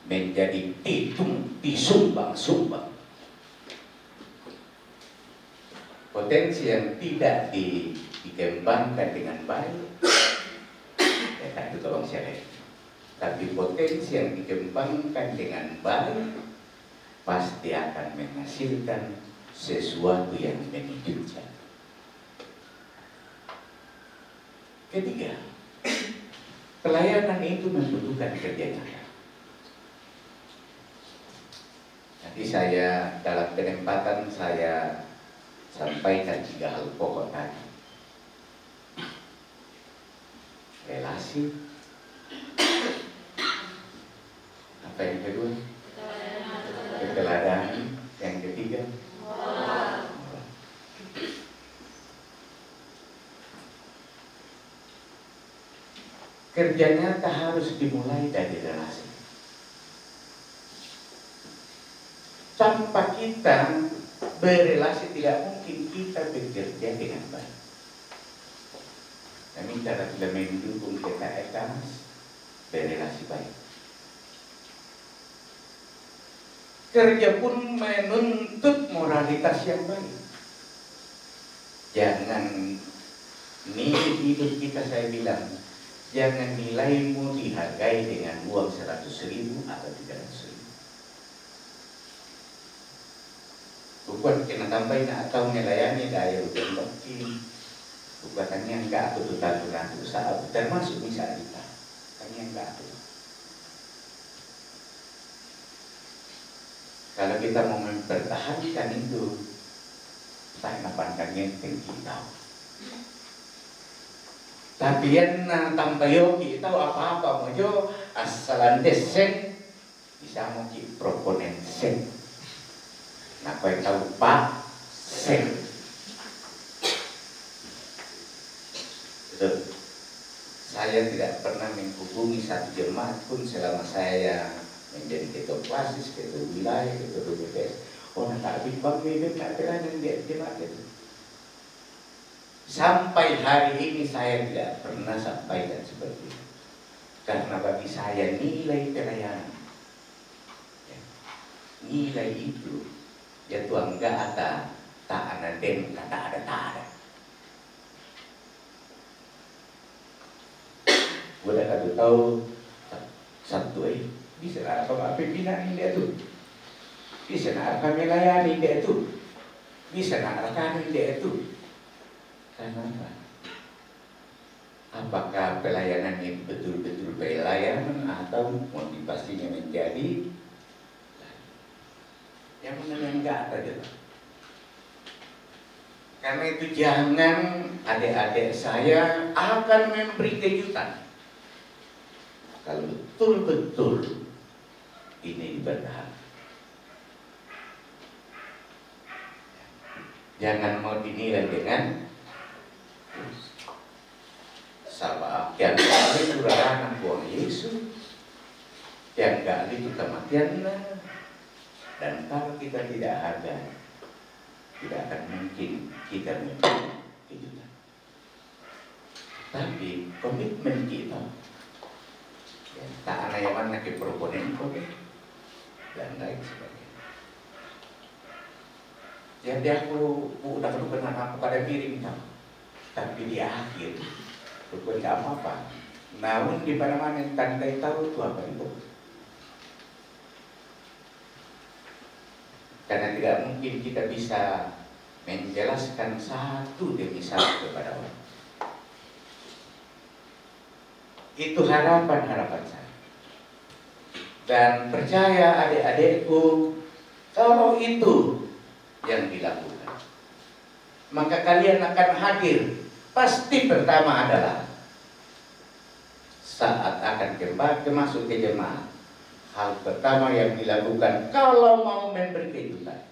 menjadi disumbang-sumbang. Potensi yang tidak dikembangkan dengan baik, ya tak itu tolong saya. Tapi potensi yang dikembangkan dengan baik pasti akan menghasilkan sesuatu yang menunjukkan. Ketiga, pelayanan itu membutuhkan kerja nyata. Nanti saya dalam penempatan saya sampaikan 3 hal pokok tadi. Relasi. Apa yang kedua? Keteladanan. Yang ketiga? Kerja nyata harus dimulai dari relasi. Tanpa kita berrelasi tidak mungkin kita bekerja dengan baik. Kami cara tidak mendukung kita berrelasi baik. Kerja pun menuntut moralitas yang baik. Jangan nilai hidup kita, saya bilang, jangan nilaimu dihargai dengan uang 100.000 atau 300.000. Bukan kena tambahin atau melayani daya ujian bakti. Bukan yang enggak tututan usaha, termasuk bisa kita. Kan yang enggak tuh. Kalau kita mau mempertahankan itu, tak napangkan ngenteng kita. Tapi yang tambah yogi tahu apa-apa mau jo asalan desen bisa mau ki proponen sen. Nah, kau yang tahu Pak sen. Saya tidak pernah menghubungi satu jemaat pun selama saya menjadi ketua klasis, ketua wilayah, ketua BPS. Oh, nak tak bimbang ini tak terang dia jemaat itu. Sampai hari ini saya tidak pernah sampaikan seperti itu. Karena bagi saya nilai pelayanan, nilai itu, ya Tuhan enggak ada, tak ada den, tak ada. Gue dah kata tahu satu bisa lah apa pimpinan dia tu, bisa nak kami layani dia tu, bisa nak kami dia tu. Kenapa? Apakah pelayanan ini betul-betul pelayanan atau motivasinya menjadi yang enggak ada. Karena itu jangan adik-adik saya akan memberi kejutan kalau betul-betul ini benar. Jangan mau dinilai dengan sabab yang kali kurang buang Yesus, yang kali itu kematian, dan kalau kita tidak ada, tidak akan mungkin kita memiliki kejutan. Tapi komitmen kita, ya, tak ada yang mana ke proponen dan lain sebagainya. Jadi aku udah pernah aku pada piring tahu, tapi di akhir bukan tidak apa-apa. Namun di mana-mana yang tandai tahu itu apa itu? Karena tidak mungkin kita bisa menjelaskan satu demi satu kepada orang. Itu harapan saya. Dan percaya adik-adikku, kalau itu yang dilakukan, maka kalian akan hadir. Pasti pertama adalah saat akan kembali masuk ke jemaat. Hal pertama yang dilakukan kalau mau memberi kejutan,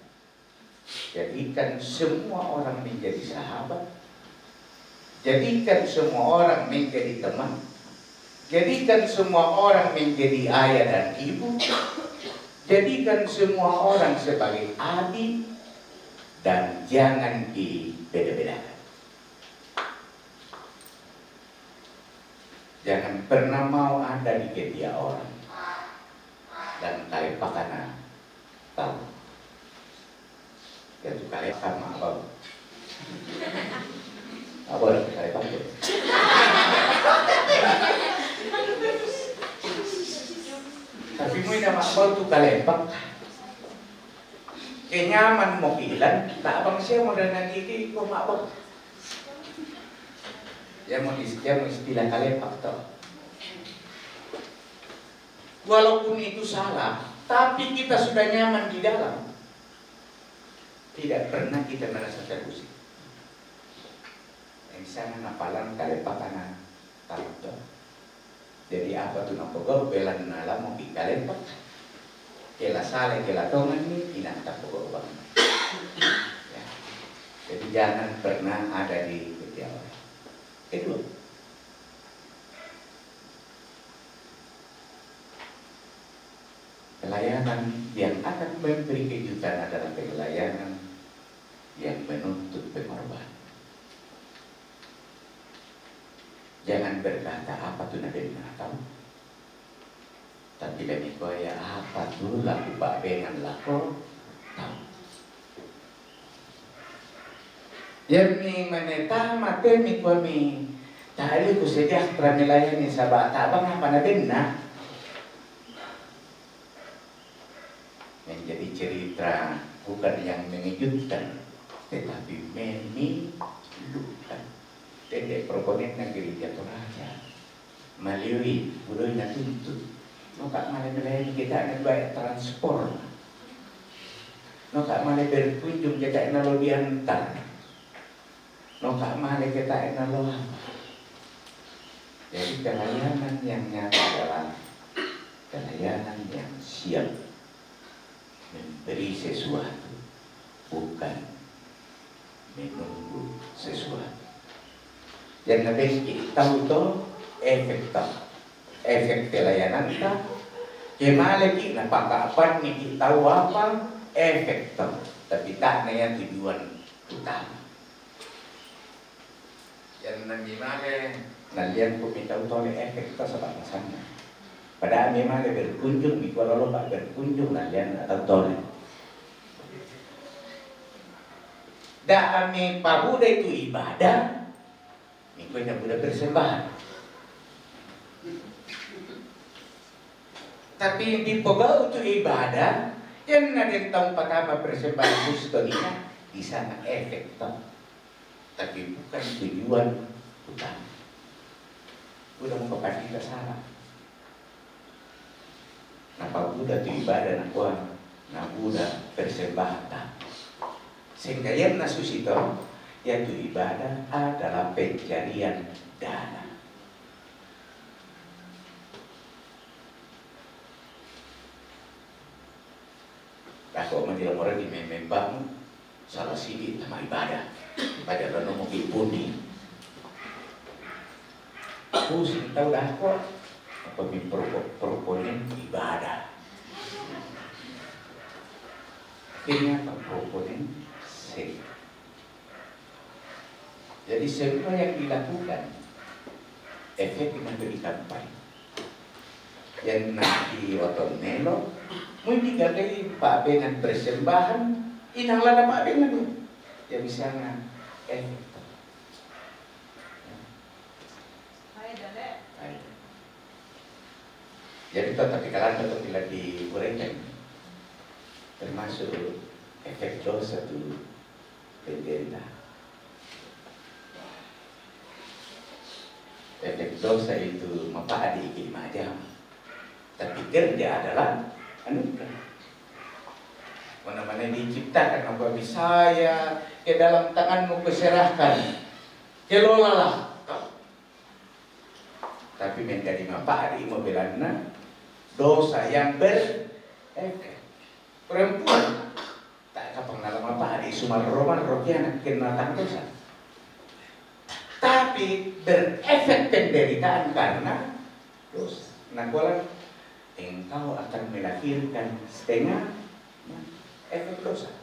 jadikan semua orang menjadi sahabat, jadikan semua orang menjadi teman, jadikan semua orang menjadi ayah dan ibu, jadikan semua orang sebagai adik, dan jangan dibeda-bedakan. Jangan pernah mau ada di ketiak orang dan kali pakana tahu. Ya tuh kali sama abang. Abang lagi kali pakai. Tapi mau nama abang tuh kali pak. Kenyaman mau hilang, tak abang siya mau dengan gigi kok mak abang. Dia mau istilah kali pak tau. Walaupun itu salah, tapi kita sudah nyaman di dalam. Tidak pernah kita merasa terusik. Yang sana napalan kalepakan taruh. Jadi apa tuh nampogor belan nalam mau kalepak. Kela sale kela tongan ini tidak tapogor bang. Ya. Jadi jangan pernah ada di ketiak orang. Kedua, pelayanan yang akan memberi kejutan adalah pelayanan yang menuntut pengorbanan. Jangan berkata apa tuh nanti tahu, tapi demi kaya apa tuh laku pak bengan lako tahu. Yang meneta mate mi kami tadi ku sejahtera melayani sahabat abang apa na benar. Menjadi cerita bukan yang mengejutkan, tetapi memilukan. Dedek proponen yang gereja Toraja melalui budaya tuntut. Nokak malah melayani kita ada banyak transport. Nokak malah berkunjung kita ada lo diantar. Nokak malah kita ada lo apa. Jadi pelayanan yang nyata adalah pelayanan yang siap memberi sesuatu, bukan menunggu sesuatu. Yang lebih kita tahu itu efek pelayanan kita. Kemana kita pakapan ni kita tahu apa efek itu, tapi tak naya tujuan utama. Yang nanti mana nalian ko minta utole efek itu sebab sana. Pada memang ada berkunjung, di Kuala Lumpur berkunjung nalian atau tole. Da ami pabuda itu ibadah, minggu yang budak persembahan. Tapi di Pogau itu ibadah, yang ada tahun pertama persembahan kustodina di sana efek toh. tapi bukan tujuan utama. Udah mau kepada kita salah. Napa udah tu ibadah nak kuah, nak udah persembahan. Sehingga yang nasusito, yaitu ibadah adalah pencarian dana. Kalau menjelang orang di membangun salah sini sama ibadah, pada orang mau dipundi. Aku sih tahu dah kok apa proponen ibadah. Akhirnya proponen seks. Jadi semua yang dilakukan efektif menjadi kampanye. Yang nanti otot melo, mungkin digadai Pak dengan persembahan, inanglah Pak dengan itu. Ya misalnya, jadi tetapi kalau tetap tidak diuraikan, termasuk efek dosa itu penderita. Efek dosa itu manfaat di macam, tapi kerja adalah anugerah. Mana-mana diciptakan apa saya ke dalam tanganmu kuserahkan, kelolalah. Tapi menjadi manfaat di mobilannya dosa yang berefek. Perempuan tak ada pengalaman manfaat di Sumal Roman Rokiana kenal dosa. Tapi berefek penderitaan karena dosa. Nah, kalau engkau akan melahirkan setengah efek dosa.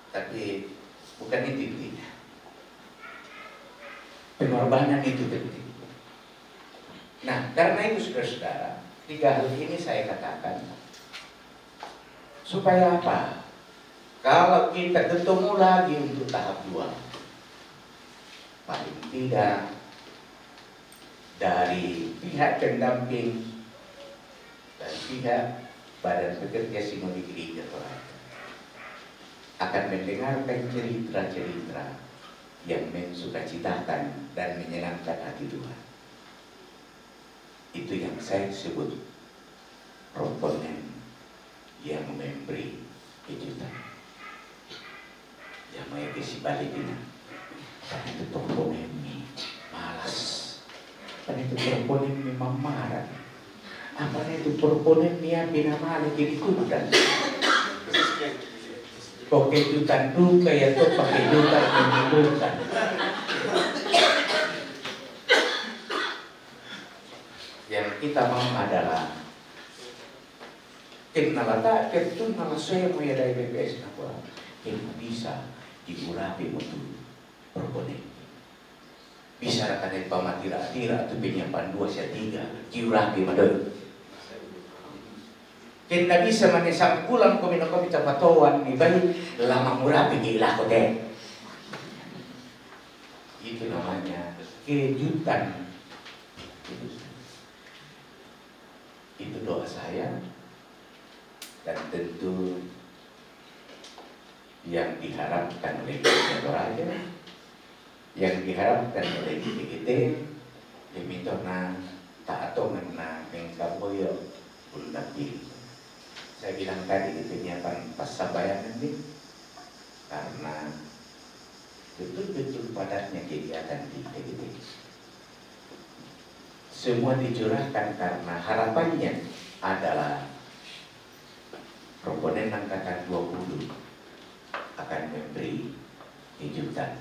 Tapi bukan itu intinya. Pengorbanan itu penting. Nah, karena itu saudara-saudara, 3 hal ini saya katakan supaya apa? Kalau kita ketemu lagi untuk tahap 2, paling tidak dari pihak pendamping dan pihak badan pekerja Sinodi Gereja Tuhan akan mendengarkan cerita-cerita yang mensukacitakan dan menyenangkan hati Tuhan. Itu yang saya sebut proponen yang memberi kejutan. Yang mau kasih balik ini, karena itu proponen ini malas, karena itu proponen ini marah, apa itu proponen ini bina malah jadi kudan. Kok kejutan duka ya tuh pakai kejutan menghiburkan. Yang kita mau adalah kenal tak kenal saya mau ya dari BPS apa yang bisa diurapi untuk proponen. Bisa rakan pamatira-tira atau penyampaian 2/3 diurapi madoi. Kita bisa menesam pulang kami nak kami tapatoan ni bayi lama murah pergi lah kote. Itu namanya kejutan. Itu doa saya dan tentu yang diharapkan oleh Raja, yang diharapkan oleh GGT, diminta tak atau na mengkaboyo undang. Saya bilang tadi di penyiapan pasca bayangan ini karena betul-betul padatnya kegiatan di PGT. Semua dicurahkan karena harapannya adalah proponen angkatan 20 akan memberi kejutan.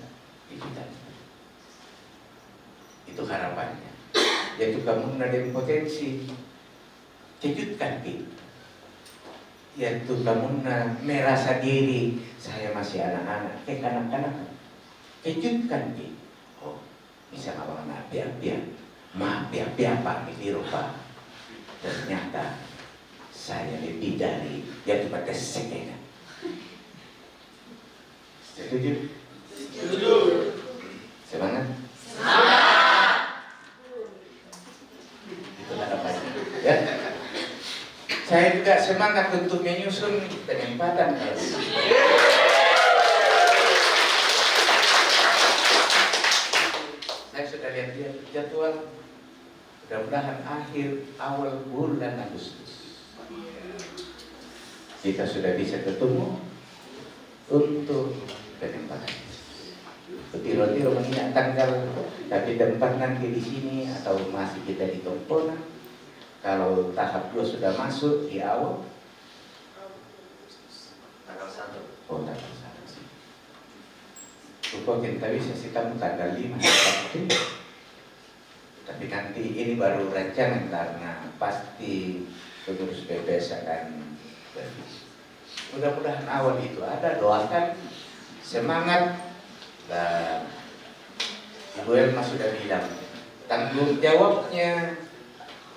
Itu harapannya. Yaitu kamu ada potensi kejutkan kita. Yaitu kamu merasa diri saya masih anak-anak, kanak-kanak, kejutkan kita. Oh, bisa abang anak biar Pak Mikiro Pak. Ternyata saya lebih dari yang dipakai sekena. Setuju? Setuju. Semangat? Itu harapannya. Ya. Saya juga semangat untuk menyusun penempatan. lihat jadwal, mudah-mudahan awal bulan Agustus kita sudah bisa ketemu untuk penempatan. Tiro-tiro mengingat tanggal, tapi tempat nanti di sini atau masih kita di Tompona. Kalau tahap 2 sudah masuk di awal tanggal 1. Oh, tanggal 1. Rupa kita bisa tamu tanggal 5. Tapi nanti ini baru rancangan karena pasti pengurus PPS akan bervisi. Mudah-mudahan awal itu ada, doakan, semangat. Dan Ibu Elma sudah bilang tanggung jawabnya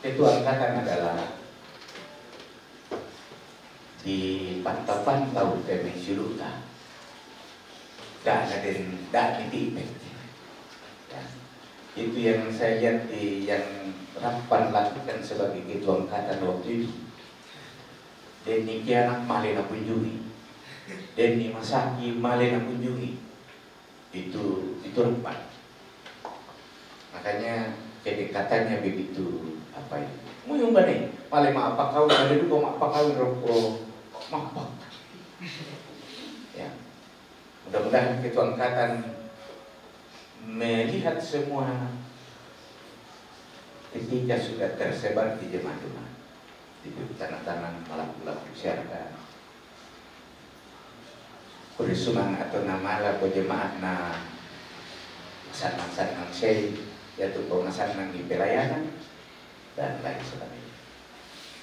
Ketua Angkatan adalah di pantau-pantau Kemensyuluta dan ada di itu yang saya lihat yang Rampan lakukan sebagai Ketua Angkatan waktu itu. Denny Kianak malena kunjungi, Denny Masaki malena kunjungi, itu Rampan. Makanya kedekatannya begitu apa ini? Muyung bane, paling apa kau ada dulu apa kau rokok mapak. Ya, mudah-mudahan Ketua Angkatan melihat semua ketika sudah tersebar di jemaah-jemaah, di tanah-tanah laku-laku syarikat. Kurisuman atau nama laku jemaah na sanang-sanang saya yaitu pemasangan di pelayanan dan lain sebagainya.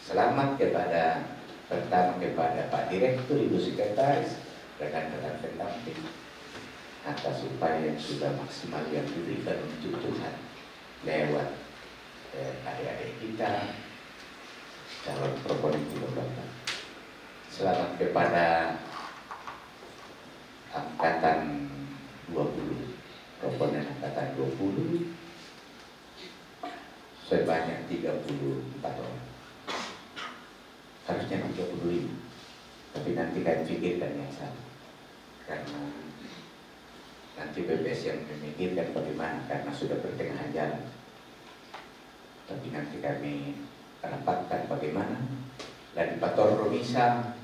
Selamat pertama kepada Pak Direktur, Ibu Sekretaris, rekan-rekan pendamping atas upaya yang sudah maksimal yang diberikan untuk Tuhan lewat adik-adik kita calon proponen Bapak. Selamat kepada Angkatan 20, proponen Angkatan 20 sebanyak 34 orang. Harusnya 35, tapi nanti kami pikirkan yang sama karena nanti BPS yang memikirkan bagaimana karena sudah pertengahan jalan. Tapi nanti kami rapatkan bagaimana dan Pator Romisa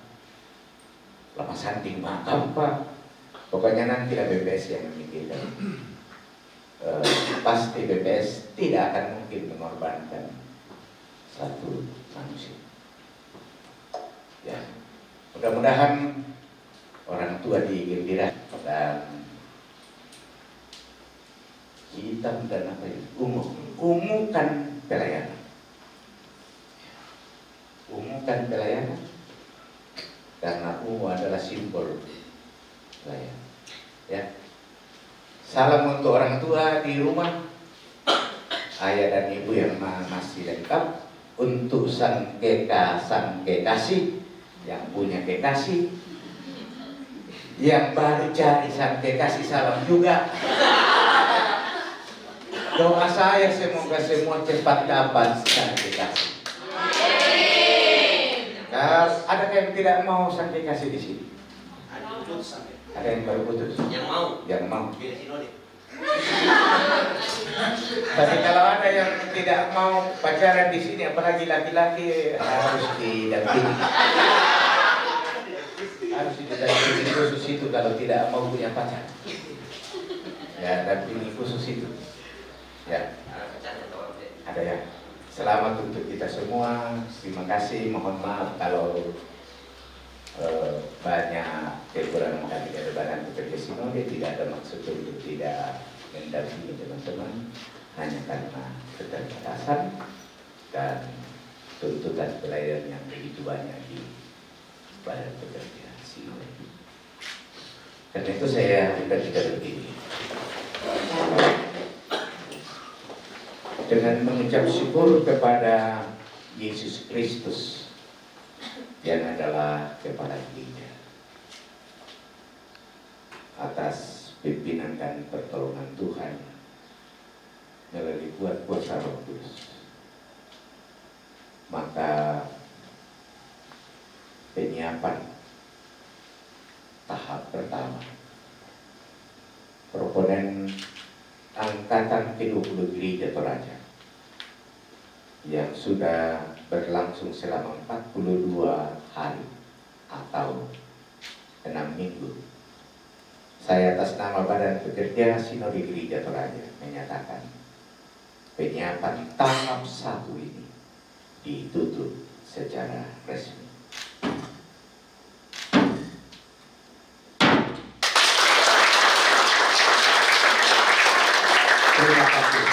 lama sanding makam Pak. Pokoknya nanti BPS yang memikirkan. Pasti BPS tidak akan mungkin mengorbankan satu manusia. Ya, mudah-mudahan orang tua digembira dan hitam dan apa itu umukan pelayanan, umukan pelayanan karena ungu adalah simbol pelayanan. Ya. Salam untuk orang tua di rumah, ayah dan ibu yang masih lengkap, untuk sang kekasih yang punya kekasih, yang baru cari sang kekasih salam juga. Doa saya semoga semua cepat dapat sang kekasih. Ada yang tidak mau sang kekasih di sini? Ada yang baru putus? Yang mau. Tapi kalau ada yang tidak mau pacaran di sini, apalagi laki-laki, harus didampingi. Harus didampingi khusus itu kalau tidak mau punya pacar. Ya, dampingi khusus itu. Ya, ada ya. Selamat untuk kita semua. Terima kasih. Mohon maaf kalau banyak kekurangan kami dari Badan Pekerja Sinode. Tidak ada maksud untuk tidak mendampingi teman-teman, hanya karena keterbatasan dan tuntutan pelayanan yang begitu banyak di Badan Pekerja Sinode. Karena itu saya tidak begini. Dengan mengucap syukur kepada Yesus Kristus yang adalah kepala gereja atas pimpinan dan pertolongan Tuhan melalui kuasa Roh Kudus, maka penyiapan tahap pertama proponen Angkatan ke-20 Gereja Toraja yang sudah berlangsung selama 42 hari atau 6 minggu. Saya atas nama Badan Pekerja Sinode Gereja Toraja menyatakan penyiapan tahap 1 ini ditutup secara resmi. Terima kasih.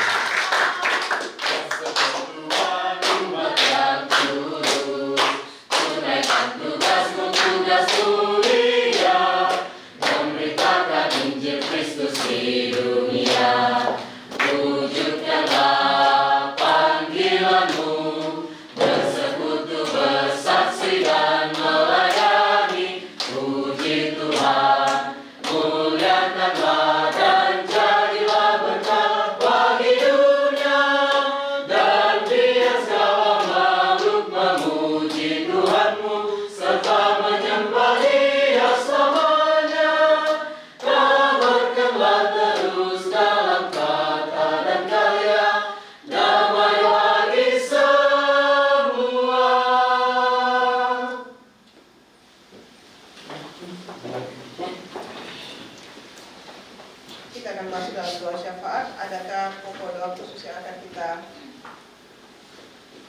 Kita akan masuk dalam doa syafaat. Adakah pokok doa khusus yang akan kita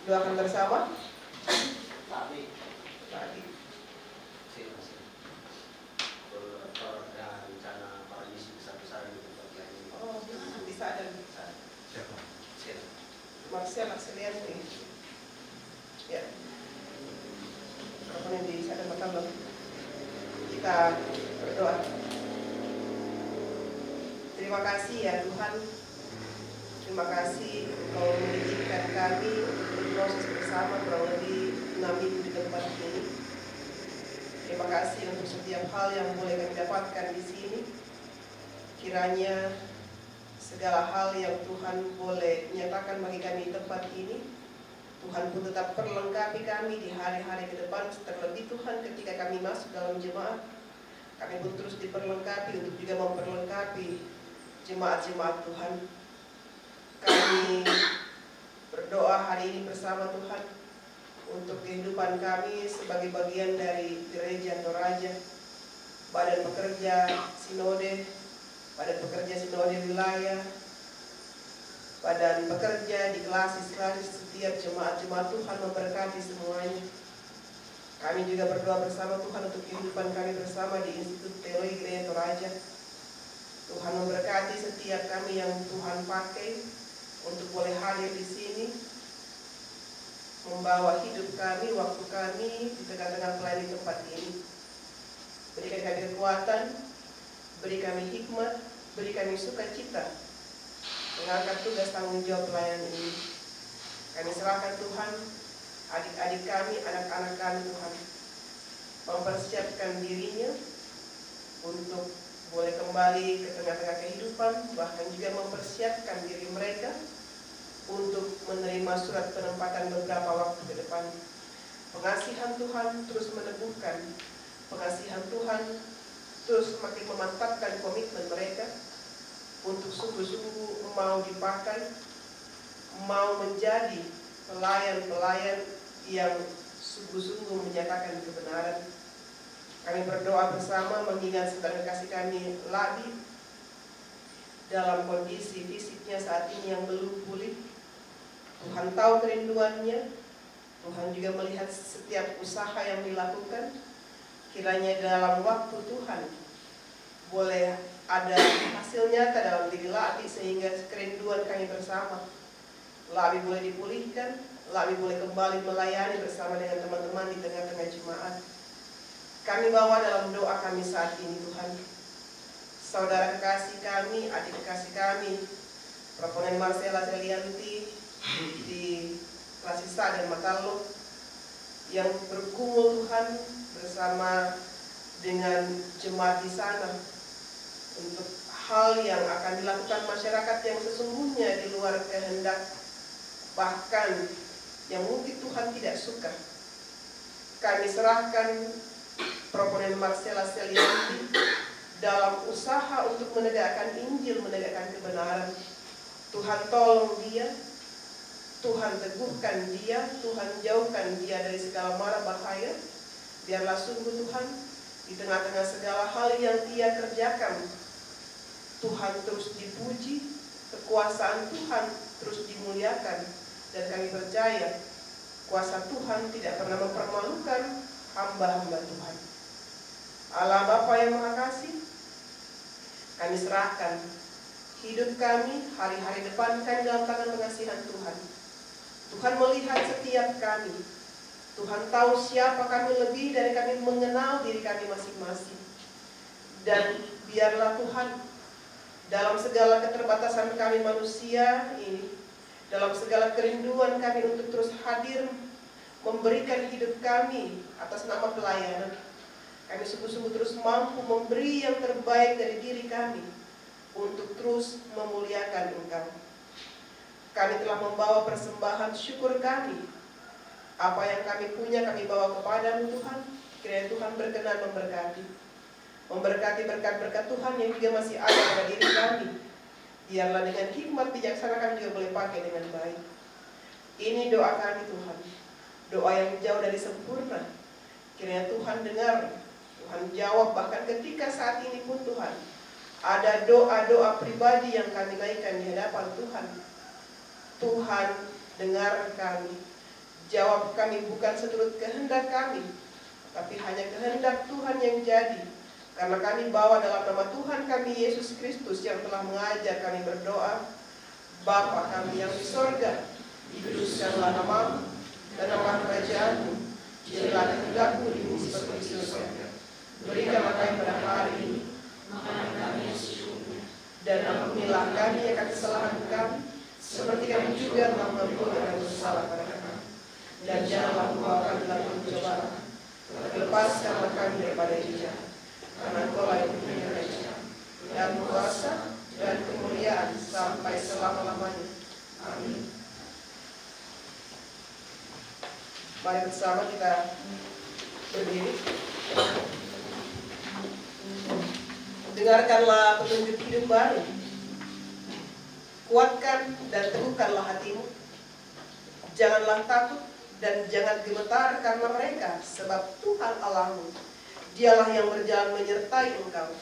doakan bersama? Tadi. Oh, bisa ada. Siapa? Marcel Akselianti. Ya. Apa yang di sana makan loh. Kita berdoa. Terima kasih ya Tuhan. Terima kasih Engkau mengizinkan kami untuk berproses bersama kurang lebih 6 minggu di tempat ini. Terima kasih untuk setiap hal yang boleh kami dapatkan di sini. Kiranya segala hal yang Tuhan boleh nyatakan bagi kami di tempat ini, Tuhan pun tetap perlengkapi kami di hari-hari ke depan. Terlebih Tuhan ketika kami masuk dalam jemaat, kami pun terus diperlengkapi untuk juga memperlengkapi jemaat-jemaat Tuhan. Kami berdoa hari ini bersama Tuhan untuk kehidupan kami sebagai bagian dari Gereja Toraja, Badan Pekerja Sinode, Badan Pekerja Sinode Wilayah, Badan Pekerja di klasis-klasis setiap jemaat-jemaat Tuhan memberkati semuanya. Kami juga berdoa bersama Tuhan untuk kehidupan kami bersama di Institut Teologi Gereja Toraja. Tuhan memberkati setiap kami yang Tuhan pakai untuk boleh hadir di sini, membawa hidup kami, waktu kami di tengah-tengah pelayanan tempat ini. Berikan kami kekuatan, beri kami hikmat, beri kami sukacita mengangkat tugas tanggung jawab pelayanan ini. Kami serahkan Tuhan adik-adik kami, anak-anak kami Tuhan, mempersiapkan dirinya untuk boleh kembali ke tengah-tengah kehidupan, bahkan juga mempersiapkan diri mereka untuk menerima surat penempatan beberapa waktu ke depan. Pengasihan Tuhan terus meneguhkan, pengasihan Tuhan terus semakin memantapkan komitmen mereka untuk sungguh-sungguh mau dipakai, mau menjadi pelayan-pelayan yang sungguh-sungguh menyatakan kebenaran. Kami berdoa bersama mengingat saudara kasih kami Ladi dalam kondisi fisiknya saat ini yang belum pulih. Tuhan tahu kerinduannya, Tuhan juga melihat setiap usaha yang dilakukan. Kiranya dalam waktu Tuhan boleh ada hasil nyata dalam diri Ladi sehingga kerinduan kami bersama Ladi boleh dipulihkan, Ladi boleh kembali melayani bersama dengan teman-teman di tengah-tengah jemaat. Kami bawa dalam doa kami saat ini Tuhan, saudara kekasih kami, adik kekasih kami, Proponen Marcela Selianti di Klasisa dan Matalo yang berkumpul Tuhan bersama dengan jemaat di sana untuk hal yang akan dilakukan masyarakat yang sesungguhnya di luar kehendak, bahkan yang mungkin Tuhan tidak suka. Kami serahkan Proponen Marcela Selianti dalam usaha untuk menegakkan Injil, menegakkan kebenaran. Tuhan tolong dia, Tuhan teguhkan dia, Tuhan jauhkan dia dari segala mara bahaya. Biarlah sungguh Tuhan, di tengah-tengah segala hal yang ia kerjakan, Tuhan terus dipuji, kekuasaan Tuhan terus dimuliakan, dan kami percaya kuasa Tuhan tidak pernah mempermalukan hamba-hamba Tuhan. Allah Bapa yang Maha Kasih, kami serahkan hidup kami, hari-hari depan kami dalam tangan pengasihan Tuhan. Tuhan melihat setiap kami. Tuhan tahu siapa kami lebih dari kami mengenal diri kami masing-masing. Dan biarlah Tuhan, dalam segala keterbatasan kami manusia ini, dalam segala kerinduan kami untuk terus hadir, memberikan hidup kami atas nama pelayanan, kami sungguh-sungguh terus mampu memberi yang terbaik dari diri kami untuk terus memuliakan Engkau. Kami telah membawa persembahan syukur kami. Apa yang kami punya kami bawa kepadamu Tuhan. Kiranya Tuhan berkenan memberkati. Memberkati berkat-berkat Tuhan yang juga masih ada pada diri kami. Biarlah dengan hikmat bijaksana kami juga boleh pakai dengan baik. Ini doa kami Tuhan. Doa yang jauh dari sempurna. Kiranya Tuhan dengar, Tuhan jawab, bahkan ketika saat ini pun Tuhan, ada doa-doa pribadi yang kami naikkan di hadapan Tuhan. Tuhan dengar kami. Jawab kami bukan seturut kehendak kami, tapi hanya kehendak Tuhan yang jadi. Karena kami bawa dalam nama Tuhan kami Yesus Kristus yang telah mengajar kami berdoa. Bapa kami yang di sorga, dikuduskanlah namamu, datanglah kerajaanmu, jadilah kehendakmu di bumi seperti di surga. Berikanlah kami pada hari ini makanan kami yang secukupnya, dan ampunilah kami akan kesalahan kami, seperti kami juga telah mengampuni orang yang bersalah pada kami. Dan janganlah membawa kami dalam pencobaan, tapi lepaskanlah kami daripada yang jahat. Karena Engkau yang punya kerajaan dan kuasa dan kemuliaan sampai selama-lamanya. Amin. Mari bersama kita berdiri. Dengarkanlah petunjuk hidup baru. Kuatkan dan teguhkanlah hatimu. Janganlah takut dan jangan gemetar karena mereka, sebab Tuhan Allahmu, Dialah yang berjalan menyertai engkau.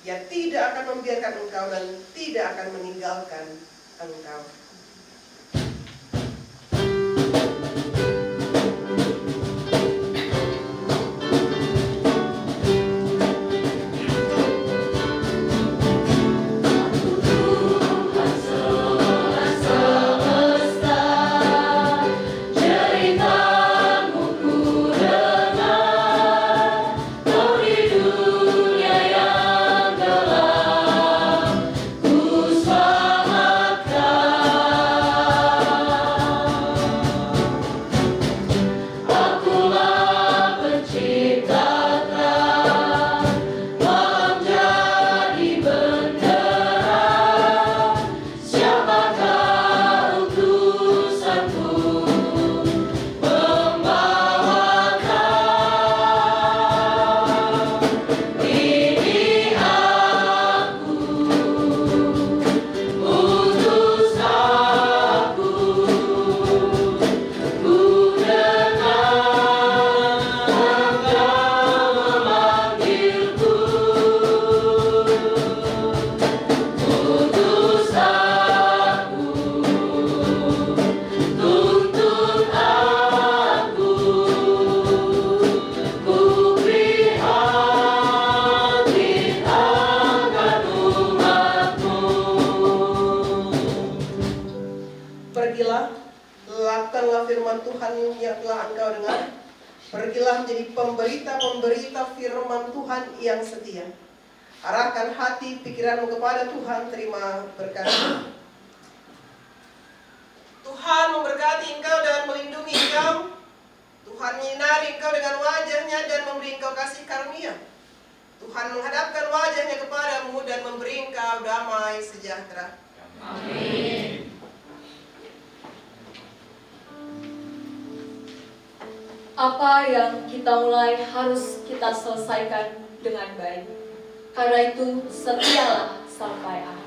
Ia tidak akan membiarkan engkau dan tidak akan meninggalkan engkau. lakukanlah firman Tuhan yang telah engkau dengar. Pergilah menjadi pemberita-pemberita firman Tuhan yang setia. Arahkan hati pikiranmu kepada Tuhan, terima berkat. Tuhan memberkati engkau dan melindungi engkau. Tuhan menyinari engkau dengan wajahnya dan memberi engkau kasih karunia. Tuhan menghadapkan wajahnya kepadamu dan memberi engkau damai sejahtera. Amin. Apa yang kita mulai harus kita selesaikan dengan baik. Karena itu setialah sampai akhir.